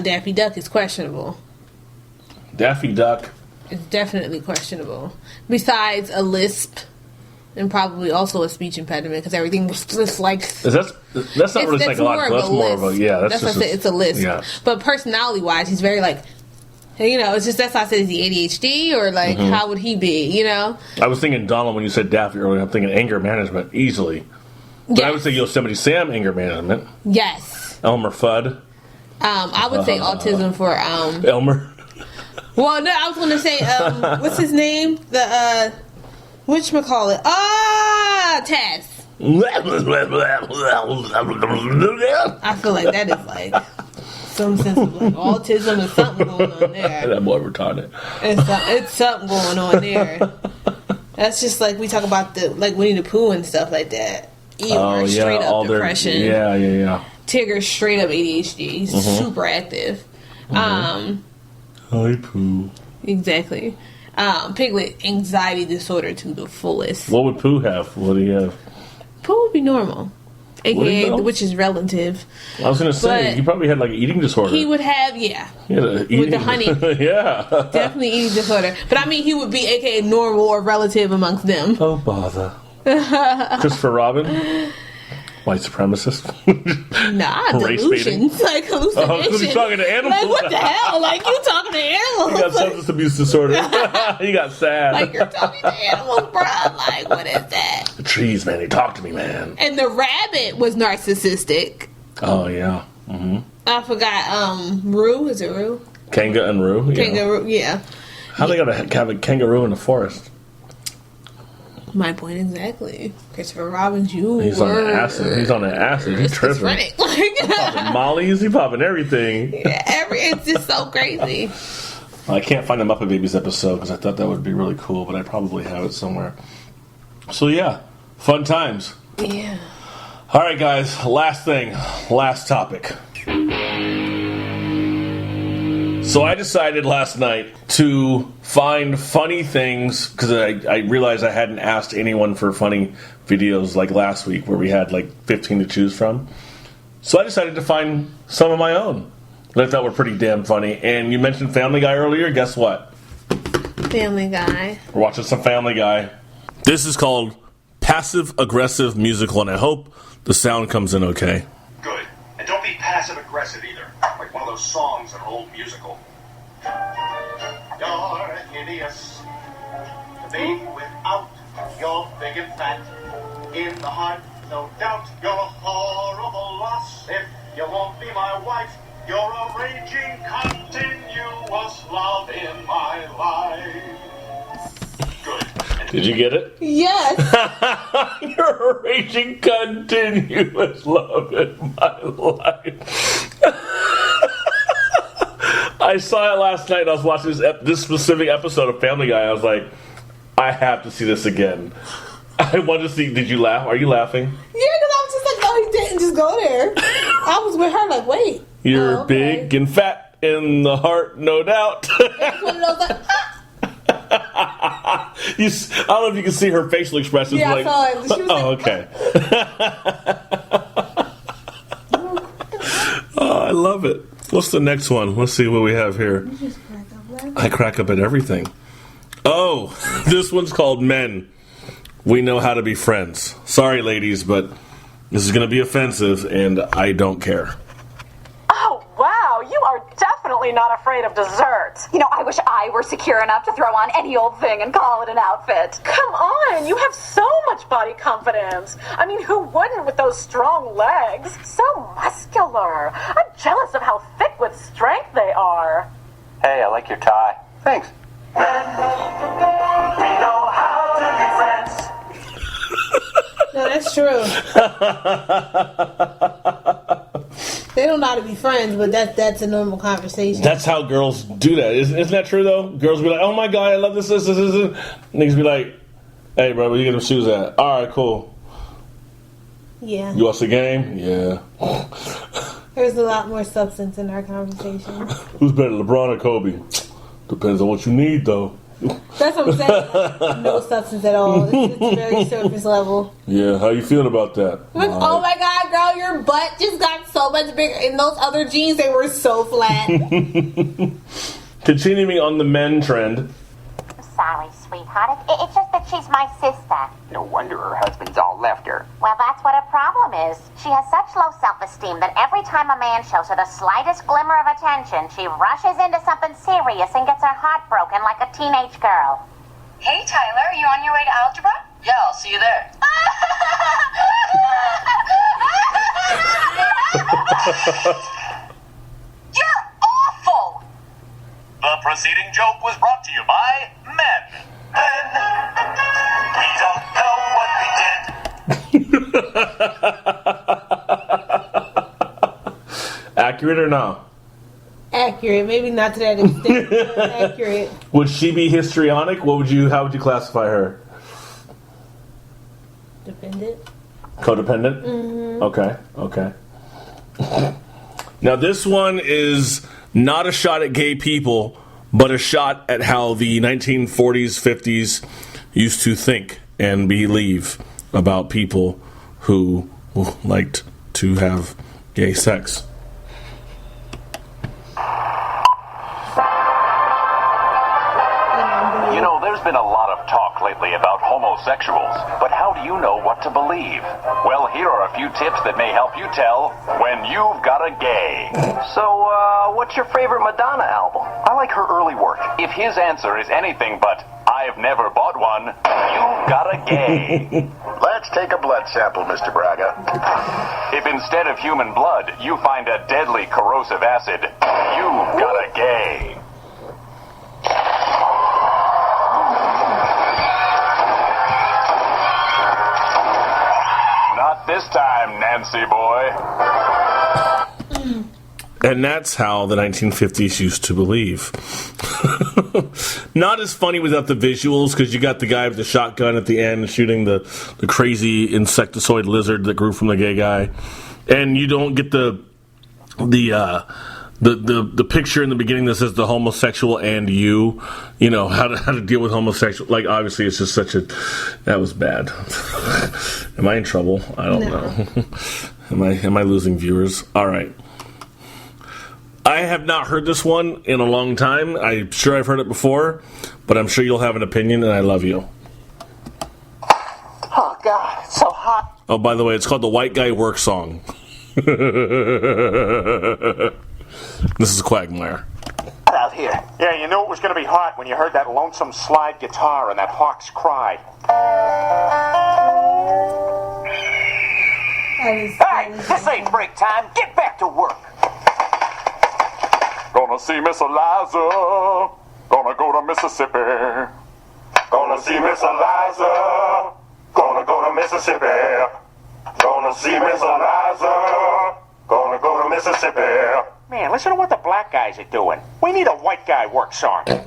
Daffy Duck is questionable.
Daffy Duck
is definitely questionable. Besides a lisp. And probably also a speech impediment because everything was just like.
That's not really psychological. That's more of a That's
what I said. It's a list. Yeah. But personality wise, he's very like, it's just that's why I said, is he ADHD or like how would he be?
I was thinking Donald when you said Daffy earlier. I'm thinking anger management easily. But I would say Yosemite Sam anger management.
Yes.
Elmer Fudd.
I would say autism for
Elmer.
Well, no, I was going to say what's his name? The whatchamacallit? Taz. I feel like that is like some sense of like autism or something going on there.
That boy retarded.
It's something going on there. That's just like we talk about the like Winnie the Pooh and stuff like that. Eeyore, straight up depression.
Yeah.
Tigger, straight up ADHD. He's super active.
Hi, Pooh.
Exactly. Piglet, anxiety disorder to the fullest.
What would Pooh have? What would he have?
Pooh would be normal. AKA, which is relative.
I was going to say, he probably had like an eating disorder.
He would have, with the honey.
Yeah.
Definitely eating disorder. But I mean, he would be AKA normal or relative amongst them.
Oh, bother. Christopher Robin? White supremacist?
Nah, delusions. Like hallucinations.
Oh, because he's talking to animals.
Like, what the hell? Like, you talking to animals.
He got substance abuse disorder. He got sad.
Like, you're talking to animals, bruh. Like, what is that?
The trees, man. They talk to me, man.
And the rabbit was narcissistic.
Oh, yeah. Mm-hmm.
I forgot, Roo? Is it Roo?
Kanga and Roo? Yeah.
Kangaroo, yeah.
How they gotta have a kangaroo in the forest?
My point exactly. Christopher Robin,
He's on the acid. He's on the acid. He's tripping. Like, popping mollies. He's popping everything.
Yeah, it's just so crazy.
I can't find the Muppet Babies episode because I thought that would be really cool, but I probably have it somewhere. So yeah, fun times.
Yeah.
All right, guys. Last topic. So I decided last night to find funny things because I realized I hadn't asked anyone for funny videos like last week where we had like 15 to choose from. So I decided to find some of my own. that I thought were pretty damn funny. And you mentioned Family Guy earlier. Guess what?
Family Guy.
We're watching some Family Guy. This is called Passive Aggressive Musical, and I hope the sound comes in okay.
Good. And don't be passive aggressive either. Like one of those songs in an old musical. You're hideous. The baby without. You're big and fat. In the heart, no doubt. You're a horrible loss. If you won't be my wife, you're a raging, continuous love in my life. Good.
Did you get it?
Yes.
You're a raging, continuous love in my life. I saw it last night. I was watching this specific episode of Family Guy. I was like, I have to see this again. I want to see. Did you laugh? Are you laughing?
Yeah, because I was just like, no, he didn't just go there. I was with her like, wait.
You're big and fat in the heart, no doubt.
It's one of those like,
I don't know if you can see her facial expressions.
Yeah,
like,
I saw it. She was
okay. Oh, I love it. What's the next one? Let's see what we have here. I crack up at everything. Oh, this one's called Men. We Know How to Be Friends. Sorry, ladies, but this is going to be offensive, and I don't care.
Oh, wow, you are definitely not afraid of desserts.
You know, I wish I were secure enough to throw on any old thing and call it an outfit.
Come on, you have so much body confidence. I mean, who wouldn't with those strong legs? So muscular. I'm jealous of how thick with strength they are.
Hey, I like your tie. Thanks. We know how to be friends.
no, that's true. They don't know how to be friends, but that's a normal conversation.
That's how girls do that. Isn't that true, though? Girls be like, oh, my God, I love this. Niggas be like, hey, bro, where you get them shoes at? All right, cool.
Yeah.
You watch the game? Yeah.
There's a lot more substance in our conversation.
Who's better, LeBron or Kobe? Depends on what you need, though.
That's what I'm saying. No substance at all. It's very surface level.
Yeah, how you feeling about that?
Like, oh my God, girl, your butt just got so much bigger. In those other jeans, they were so flat.
Continuing on the men trend.
Sorry, sweetheart. It's just that she's my sister.
No wonder her husband's all left her.
Well, that's what her problem is. She has such low self-esteem that every time a man shows her the slightest glimmer of attention, she rushes into something serious and gets her heart broken like a teenage girl.
Hey, Tyler, are you on your way to algebra?
Yeah, I'll see you there.
You're awful!
The preceding joke was brought to you by Men. Men. We don't know what we did.
Accurate or no?
Accurate. Maybe not to that extent, but accurate.
Would she be histrionic? How would you classify her?
Dependent.
Codependent? Mm-hmm. Okay. Now this one is not a shot at gay people, but a shot at how the 1940s, 50s used to think and believe about people who liked to have gay sex.
You know, there's been a lot of talk lately about homosexuals, but how do you know what to believe? Well, here are a few tips that may help you tell when you've got a gay. So, what's your favorite Madonna album? I like her early work. If his answer is anything but, I've never bought one, you've got a gay.
Let's take a blood sample, Mr. Braga.
If instead of human blood, you find a deadly corrosive acid, you've got a gay. Not this time, Nancy boy.
And that's how the 1950s used to believe. Not as funny without the visuals, because you got the guy with the shotgun at the end shooting the crazy insectoid lizard that grew from the gay guy, and you don't get the picture in the beginning that says the homosexual and you know how to deal with homosexual. Like, obviously it's just that was bad. Am I in trouble? I don't know. Am I losing viewers? All right. I have not heard this one in a long time. I'm sure I've heard it before, but I'm sure you'll have an opinion, and I love you.
Oh, God, it's so hot.
Oh, by the way, it's called the White Guy Work Song. This is Quagmire.
Out here. Yeah, you knew it was going to be hot when you heard that lonesome slide guitar and that hawk's cry. Hey, this ain't break time. Get back to work.
Gonna see Miss Eliza. Gonna go to Mississippi. Gonna see Miss Eliza. Gonna go to Mississippi. Gonna see Miss Eliza. Gonna go to Mississippi.
Man, listen to what the black guys are doing. We need a white guy work song. Hello!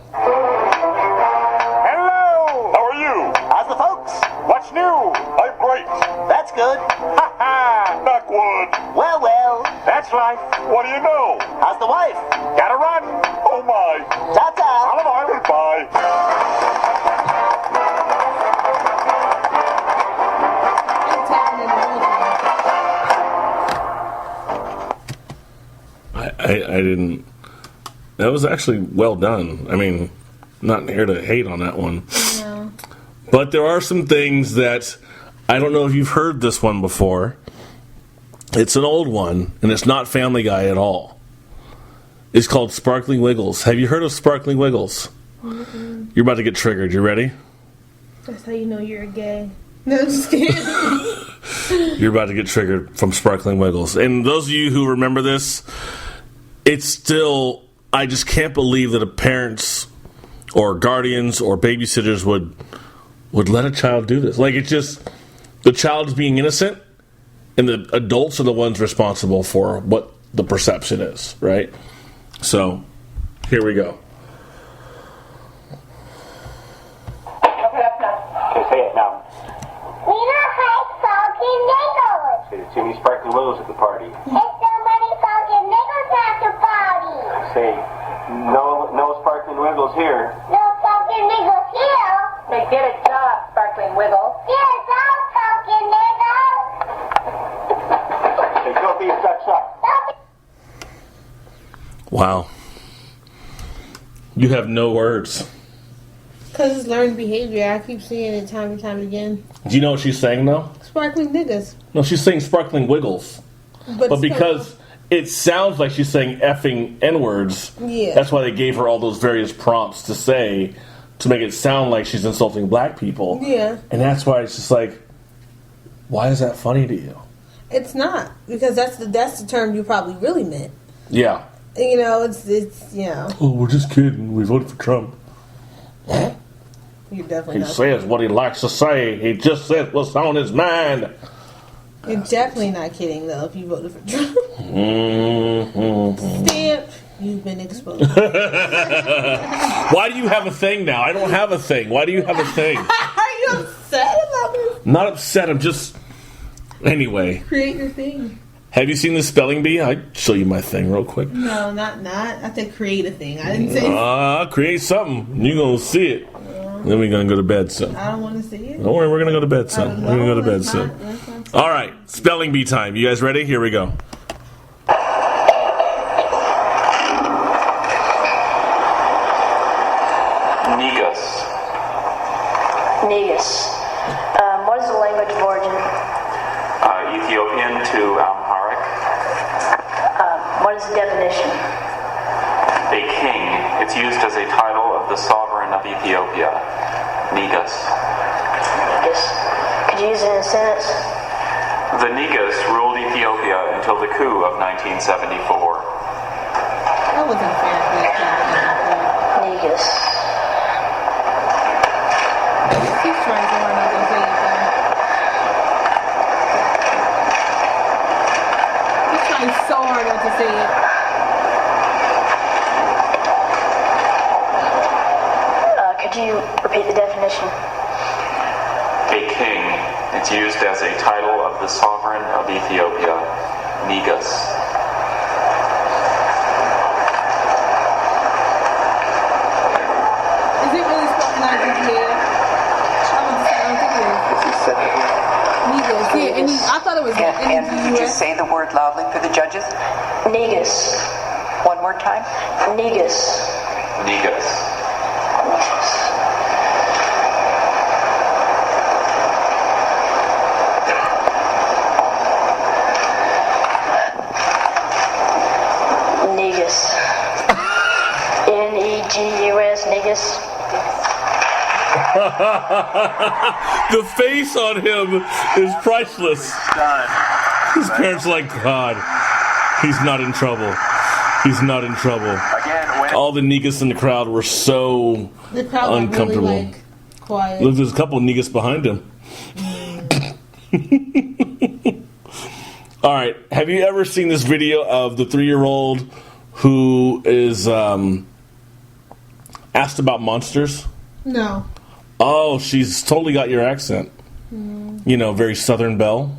How are you?
How's the folks? What's new?
I'm great.
That's good. Ha ha!
Backwood.
Well, well, that's life.
What do you know?
How's the wife? Gotta run.
Oh my.
Ta-ta. Oliver.
Bye.
I didn't. That was actually well done. I mean, not here to hate on that one.
No.
But there are some things that I don't know if you've heard this one before. It's an old one, and it's not Family Guy at all. It's called Sparkling Wiggles. Have you heard of Sparkling Wiggles?
Mm-hmm.
You're about to get triggered. You ready?
That's how you know you're gay. No, I'm just kidding.
You're about to get triggered from Sparkling Wiggles. And those of you who remember this, it's still, I just can't believe that parents or guardians or babysitters would let a child do this. Like, it's just, the child's being innocent, and the adults are the ones responsible for what the perception is, right? So, here we go.
Okay, say it now.
We don't have Sparkling Wiggles.
Say too many sparkling wiggles at the party.
It's so many Sparkling Wiggles at the party.
Say, no sparkling wiggles here.
No Sparkling Wiggles here.
They get a job, Sparkling Wiggle.
Here's no Sparkling Wiggles.
Say, go be a Dutch up.
Wow. You have no words.
Because it's learned behavior. I keep seeing it time and time again.
Do you know what she's saying, though?
Sparkling niggas.
No, she's saying Sparkling Wiggles. But because it sounds like she's saying effing N-words,
yeah,
that's why they gave her all those various prompts to say, to make it sound like she's insulting black people.
Yeah.
And that's why it's just like, why is that funny to you?
It's not. Because that's the term you probably really meant.
Yeah.
You know, it's you know.
Oh, we're just kidding. We voted for Trump.
You're definitely
He
not.
says what he likes to say. He just says what's on his mind.
You're definitely not kidding, though, if you voted for Trump.
Mm-hmm.
Stamp. You've been exposed.
Why do you have a thing now? I don't have a thing. Why do you have a thing?
Are you upset about this?
Not upset. I'm just... Anyway.
Create your thing.
Have you seen the spelling bee? I'll show you my thing real quick.
No, not. I said create a thing. I didn't say...
Create something. You're going to see it. Then we're going to go to bed soon.
I don't want to see it.
Don't worry, we're going to go to bed soon. We're going to go to bed soon. All right, spelling bee time. You guys ready? Here we go.
Negus.
Negus. What is the language of origin?
Ethiopian to Amharic.
What is the definition?
A king. It's used as a title of the sovereign of Ethiopia. Negus.
Negus. Could you use it in a sentence?
The Negus ruled Ethiopia until the coup of 1974.
That wasn't fair.
Negus.
He's trying to learn how to say it. He's trying so hard not to say it.
Could you repeat the definition?
A king. It's used as a title of the sovereign of Ethiopia. Negus.
Is it really spoken out of his head? I don't think it is. Negus. Yeah, I thought it was
And did you say the word loudly for the judges?
Negus.
One more time.
Negus.
Negus.
Negus. Negus. Negus.
The face on him is priceless. His parents are like, God, he's not in trouble. He's not in trouble. All the Negus in the crowd were so uncomfortable.
Really, like, quiet.
Look, there's a couple of Negus behind him. All right. Have you ever seen this video of the 3-year-old who is asked about monsters?
No.
Oh, she's totally got your accent. You know, very Southern Belle.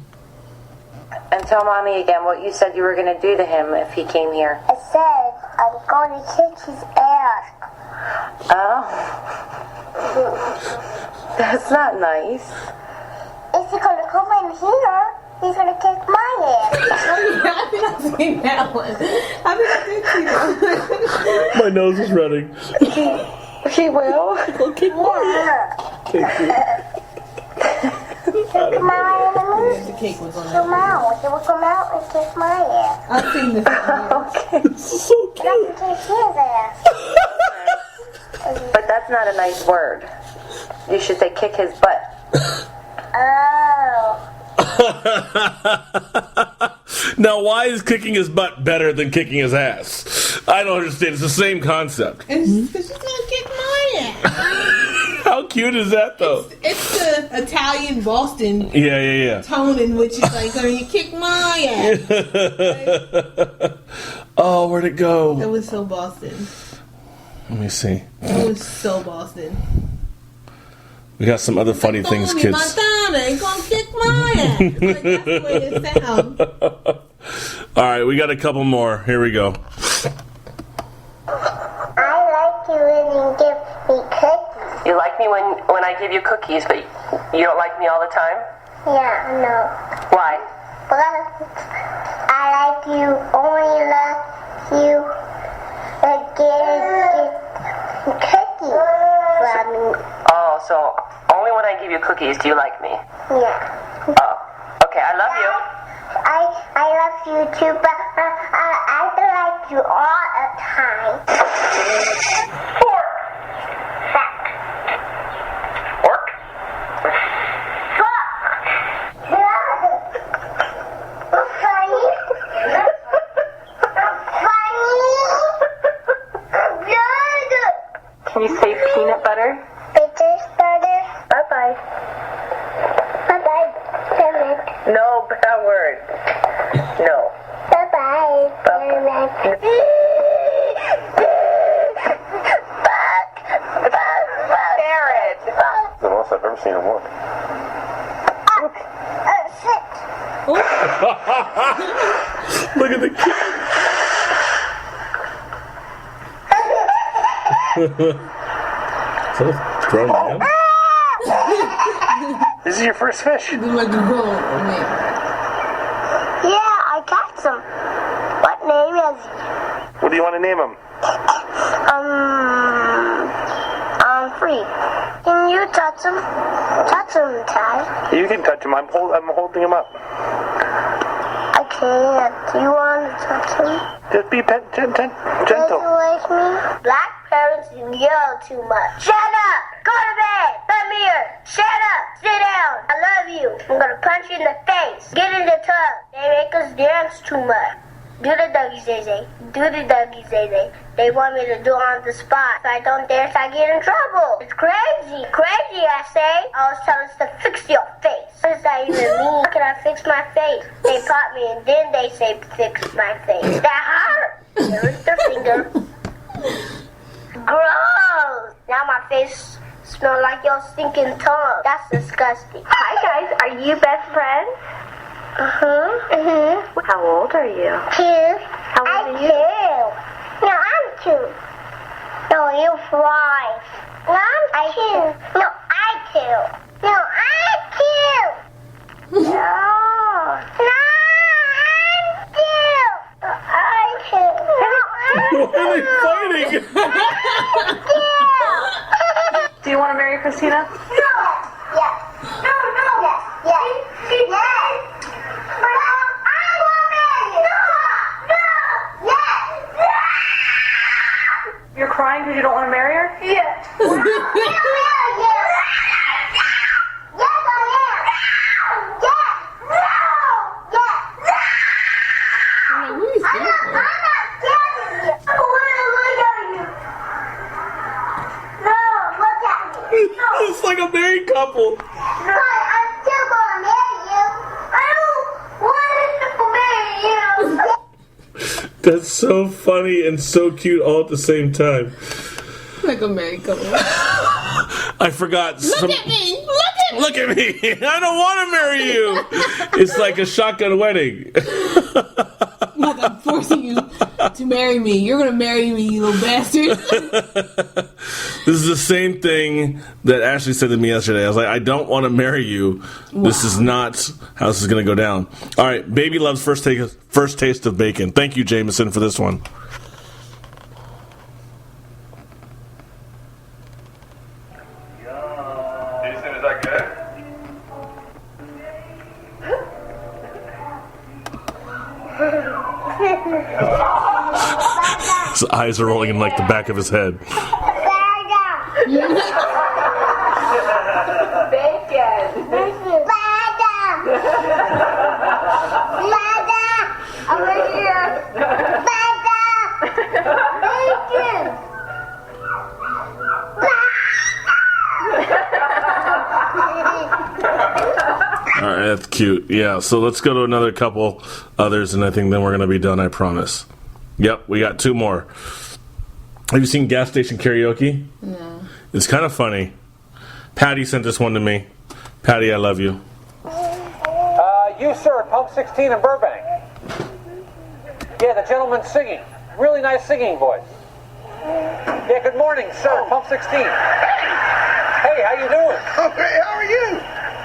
And tell Mommy again what you said you were going to do to him if he came here.
I said I'm going to kick his ass.
Oh. That's not nice.
If he's going to come in here, he's going to kick my ass.
I think I've seen that one. I think I did see that one.
My nose is running.
He will?
He'll kick
my enemies.
The cake was on
Come out. He will come out and kick my ass.
I've seen this video.
Okay.
This is so
And I can kick his ass.
But that's not a nice word. You should say kick his butt.
Oh.
Now, why is kicking his butt better than kicking his ass? I don't understand. It's the same concept.
It's because she's going to kick my ass.
How cute is that, though?
It's the Italian Boston
Yeah.
tone in which it's like, going to kick my ass.
Oh, where'd it go?
It was so Boston.
Let me see.
It was so Boston.
We got some other funny things, kids.
Montana ain't gonna kick my ass. Like, that's the way it sounds.
All right, we got a couple more. Here we go.
I like you when you give me cookies.
You like me when I give you cookies, but you don't like me all the time?
Yeah, no.
Why?
But I like you, only love you, and get cookies from me.
Oh, so only when I give you cookies do you like me?
Yeah.
Oh, okay, I love you.
I love you too, but I don't like you all the time. Fork. Fuck.
Fork?
Fuck. Funny.
Can you say peanut butter?
Peanut butter.
Bye-bye.
Bye-bye.
No bad word. No.
Bye-bye.
Jared!
The most I've ever seen him work.
Sit.
Look at the kid. So, grown man.
This is your first fish.
Like a roll.
Yeah, I got some. What name is he?
What do you want to name him?
Free. Can you touch him? Touch him, Ty.
You can touch him. I'm holding him up.
I can't. Do you want to touch him?
Just be gentle.
Does he like me? Black parents yell too much. Shut up! Go to bed! Come here! Shut up! Sit down! I love you! I'm gonna punch you in the face! Get in the tub! They make us dance too much. Do the doggy zay. Do the doggy zay. They want me to do it on the spot. If I don't dance, I get in trouble. It's crazy. Crazy, I say. I was telling us to fix your face. What does that even mean? How can I fix my face? They pop me and then they say fix my face. That hurt. There's their finger. Gross. Now my face smells like your stinking tongue. That's disgusting.
Hi, guys. Are you best friends? How old are you?
2.
How old are you?
2. No, I'm 2. No, you're 5. No, I'm 2. No, I'm 2. No, I'm 2. No. No, I'm 2. No, I'm 2. No, I'm
Do you want to marry Christina?
No. Yes. No. Yes. Yes. But I want to marry you. No. Yes.
You're crying because you don't want to marry her?
Yes. I will marry you. Yes, I am. Yes. No. Yes.
I'm like, what is
I'm not scared of you. I want to look at you. No, look at me. No.
It's like a married couple.
But I'm still gonna marry you. I don't want to marry you.
That's so funny and so cute all at the same time.
Like a married couple.
I forgot.
Look at me.
Look at me. I don't want to marry you. It's like a shotgun wedding.
Like I'm forcing you to marry me. You're going to marry me, you little bastard.
This is the same thing that Ashley said to me yesterday. I was like, I don't want to marry you. Wow. This is not how this is going to go down. All right. Baby loves first taste of bacon. Thank you, Jameson, for this one.
Jason, is that good?
His eyes are rolling in like the back of his head. All right, that's cute. Yeah, so let's go to another couple others, and I think then we're going to be done, I promise. Yep, we got two more. Have you seen Gas Station Karaoke?
No.
It's kind of funny. Patty sent this one to me. Patty, I love you.
You, sir, at Pump 16 in Burbank. Yeah, the gentleman singing. Really nice singing voice. Yeah, good morning, sir, Pump 16. Hey, how you doing?
Okay, how are you?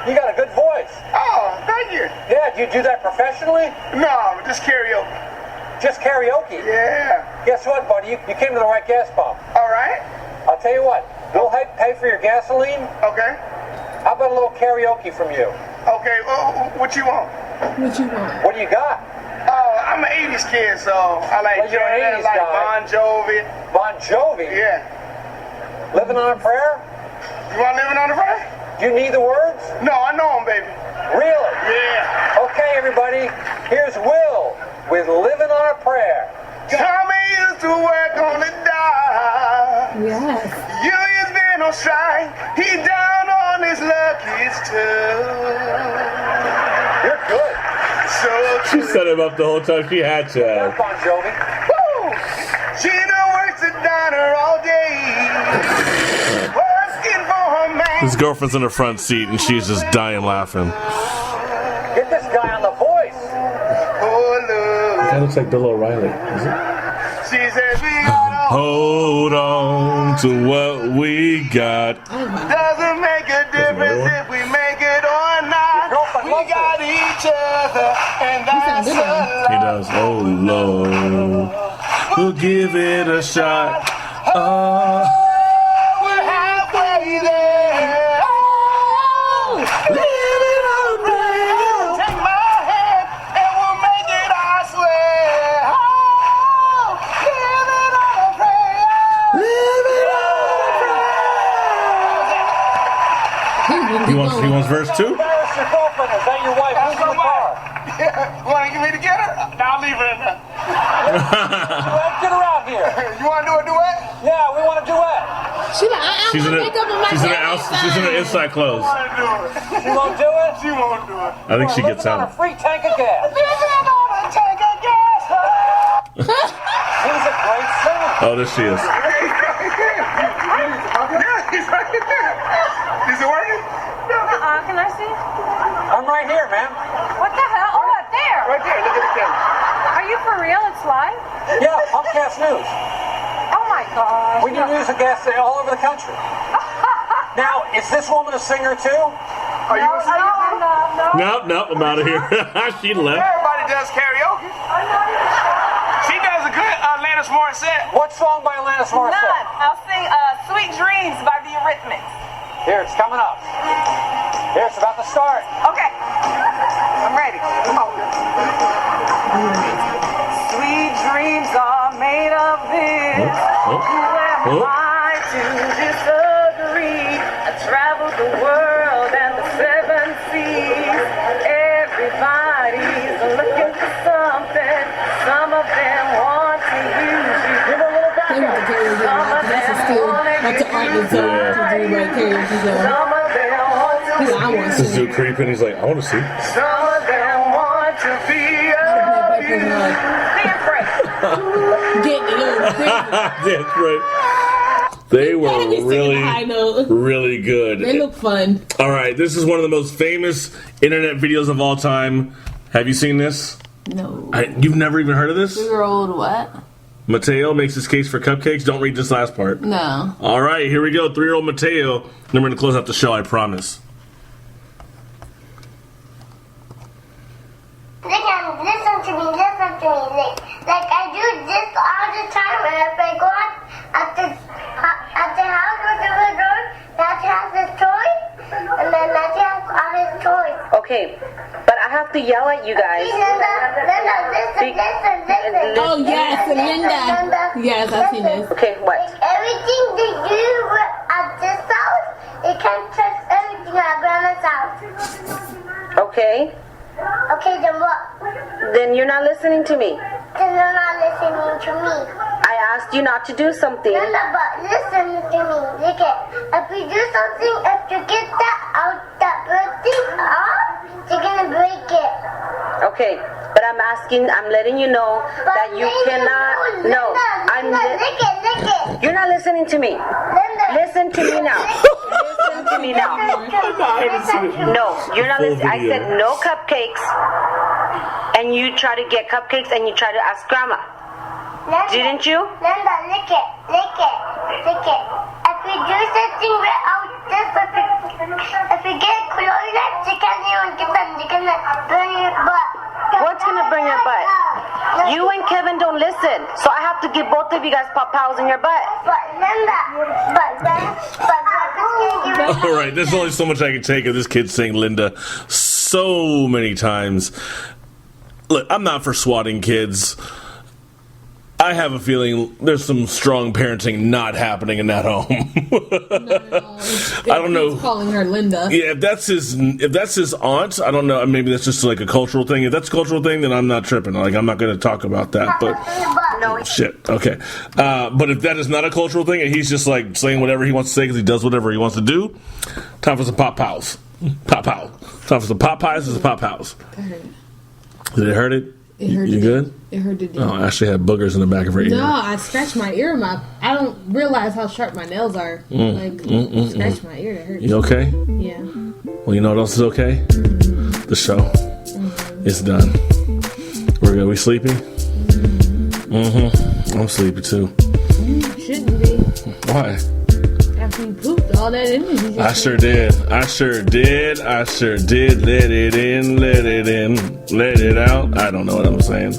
You got a good voice.
Oh, thank you.
Yeah, do you do that professionally?
No, just karaoke.
Just karaoke?
Yeah.
Guess what, buddy? You came to the right gas pump.
All right.
I'll tell you what. We'll pay for your gasoline.
Okay.
How about a little karaoke from you?
Okay, well, what you want?
What you want?
What do you got?
Oh, I'm an 80s kid, so I like
you're an 80s
like
guy.
Bon Jovi.
Bon Jovi?
Yeah.
Living on a Prayer?
You want Living on a Prayer?
Do you need the words?
No, I know them, baby.
Really?
Yeah.
Okay, everybody. Here's Will with Living on a Prayer.
Tommy used to work on the dock.
Yes.
Union's been on strike. He down on his lucky too.
You're good.
So
She set him up the whole time. She had to.
You're Bon Jovi.
Woo! Gina works at diner all day. Working for her man.
His girlfriend's in the front seat, and she's just dying laughing.
Get this guy on the Voice.
Oh, look.
That looks like Bill O'Reilly, is it?
She says we gotta
Hold on to what we got.
Doesn't make a difference if we make it or not. We got each other, and that's a
He does. Oh, Lord. We'll give it a shot.
we're halfway there.
Living on a prayer.
Take my hand, and we'll make it, I swear. Living on a prayer.
Living on a prayer. He wants verse 2?
Embarrass your girlfriend. Is that your wife? Who's in the car?
Yeah. Want to get me to get her? I'll leave her in there.
Get her out here.
You want to do a duet?
Yeah, we want a duet.
She like,
She's in her inside clothes.
She won't do it?
She won't do it.
I think she gets
Living on a
out.
free tank of gas.
Living on a tank of gas.
He's a great singer.
Oh, there she is.
Yeah, he's right there. Is it working?
Can I see?
I'm right here, man.
What the hell? Oh, up there.
Right there. Look at the camera.
Are you for real? It's live?
Yeah, Pumpcast News.
Oh my gosh.
We do news and gas all over the country. Now, is this woman a singer too?
Are you a singer?
Nope, I'm out of here. She left.
Everybody does karaoke. She does a good Alanis Morissette.
What song by Alanis Morissette?
None. I'll sing Sweet Dreams by the Eurythmics.
Here, it's coming up. Here, it's about to start.
Okay. I'm ready. Come on. Sweet dreams are made of this. Who am I to disagree? I traveled the world and the 7 seas. Everybody's looking for something. Some of them want to use you. Give a little back.
That's a skill. That's an art to do right karaoke.
Some of them want to
This is dude creeping. He's like, I want to see.
Some of them want to be
That's right. They were really good.
They look fun.
All right, this is one of the most famous internet videos of all time. Have you seen this?
No.
You've never even heard of this?
3-year-old what?
Mateo makes his case for cupcakes. Don't read this last part.
No.
All right, here we go. 3-year-old Mateo. Then we're going to close out the show, I promise.
Listen to me. Like I do this all the time. And if I go out at the house with the door, Matthew has his toys, and then Matthew has all his toys.
Okay, but I have to yell at you guys.
Linda, listen.
Oh, yes, Linda. Yes, I've seen this.
Okay, what?
Like everything they do at this house, it can't touch everything at Grandma's house.
Okay.
Okay, then what?
Then you're not listening to me.
Then you're not listening to me.
I asked you not to do something.
No, but listen to me. Look at, if you do something, if you get that bird thing off, you're gonna break it.
Okay, but I'm letting you know that you cannot.
Look it.
You're not listening to me.
Linda.
Listen to me now. Listen to me now. No, you're not listening. I said no cupcakes, and you try to get cupcakes, and you try to ask Grandma.
Linda,
didn't you?
Linda, lick it. If you do something without this, if you get close, you can't even get them. You're gonna burn your butt.
What's gonna burn your butt? You and Kevin don't listen, so I have to give both of you guys pop-pows in your butt.
But Linda,
All right, there's only so much I can take of this kid saying Linda so many times. Look, I'm not for swatting kids. I have a feeling there's some strong parenting not happening in that home. I don't know.
He's calling her Linda.
Yeah, if that's his aunt, I don't know. Maybe that's just like a cultural thing. If that's a cultural thing, then I'm not tripping. Like, I'm not going to talk about that. But
no.
Shit. Okay. But if that is not a cultural thing, and he's just like saying whatever he wants to say because he does whatever he wants to do, time for some pop pows. Pop pow. Time for some pop pies and some pop pows. Did it hurt it?
It hurt.
You good?
It hurt to do.
Oh, Ashley had boogers in the back of her ear.
No, I scratched my ear. I don't realize how sharp my nails are. Scratched my ear. It hurts.
You okay?
Yeah.
Well, you know what else is okay? Mm-hmm. The show. Mm-hmm. It's done. We're good. We sleepy? Mm-hmm. I'm sleepy too.
You shouldn't be.
Why?
After you pooped all that energy.
I sure did. Let it in, let it out. I don't know what I'm saying.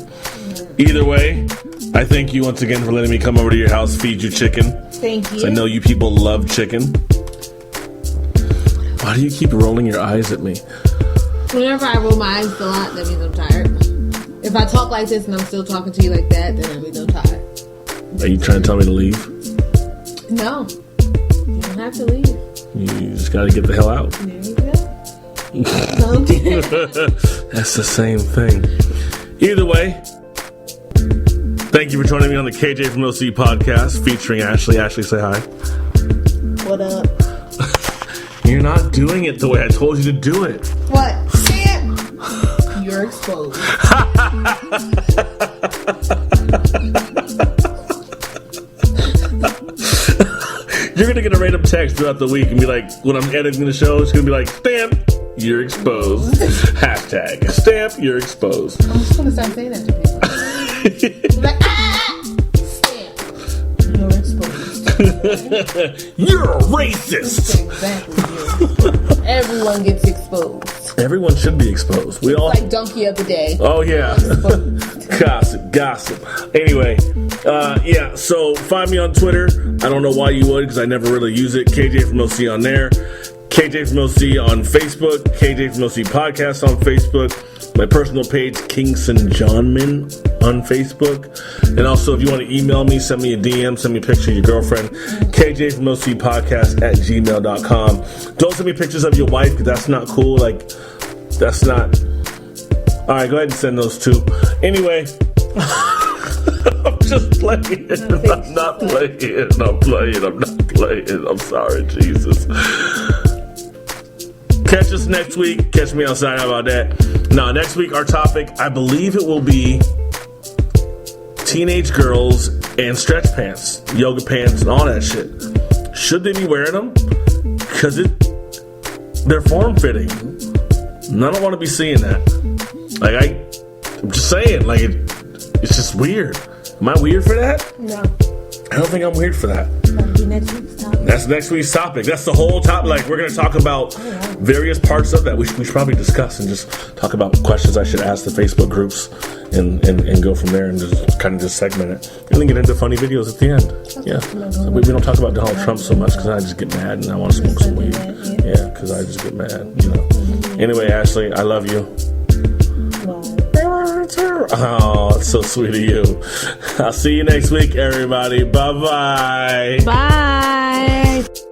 Either way, I thank you once again for letting me come over to your house, feed you chicken.
Thank you.
I know you people love chicken. Why do you keep rolling your eyes at me?
Whenever I roll my eyes a lot, that means I'm tired. If I talk like this and I'm still talking to you like that, then that means I'm tired.
Are you trying to tell me to leave?
No. You don't have to leave.
You just gotta get the hell out.
There you go.
That's the same thing. Either way, thank you for joining me on the KJ from OC podcast featuring Ashley. Ashley, say hi.
What up?
You're not doing it the way I told you to do it.
What? Sam? You're exposed.
You're going to get a random text throughout the week and be like, when I'm editing the show, it's going to be like, stamp, you're exposed. Hashtag, stamp, you're exposed.
I'm just going to start saying that to people. Like, stamp, you're exposed.
You're a racist.
Exactly. Everyone gets exposed.
Everyone should be exposed. We all
like donkey of the day.
Oh yeah, gossip. Anyway, yeah. So find me on Twitter. I don't know why you would, because I never really use it. KJ from OC on there. KJ from OC on Facebook. KJ from OC podcast on Facebook. My personal page, Kingston Johnman on Facebook. And also, if you want to email me, send me a DM, send me a picture of your girlfriend, KJ from OC podcast at gmail.com. Don't send me pictures of your wife, because that's not cool. Like, that's not. Alright, go ahead and send those two. Anyway, I'm just playing. I'm not playing. I'm not playing. I'm sorry, Jesus. Catch us next week. Catch me outside. How about that? Now, next week, our topic, I believe it will be teenage girls and stretch pants, yoga pants, and all that shit. Should they be wearing them? Because they're form-fitting. And I don't want to be seeing that. Like, I'm just saying, like, it's just weird. Am I weird for that?
No.
I don't think I'm weird for that.
That'll be next week's topic.
That's next week's topic. That's the whole topic. Like, we're going to talk about various parts of that. We should probably discuss and just talk about questions I should ask the Facebook groups and go from there and just kind of just segment it. And then get into funny videos at the end. Yeah. So we don't talk about Donald Trump so much because I just get mad and I want to smoke some weed. Yeah, because I just get mad, you know. Anyway, Ashley, I love you. Oh, it's so sweet of you. I'll see you next week, everybody. Bye-bye.
Bye.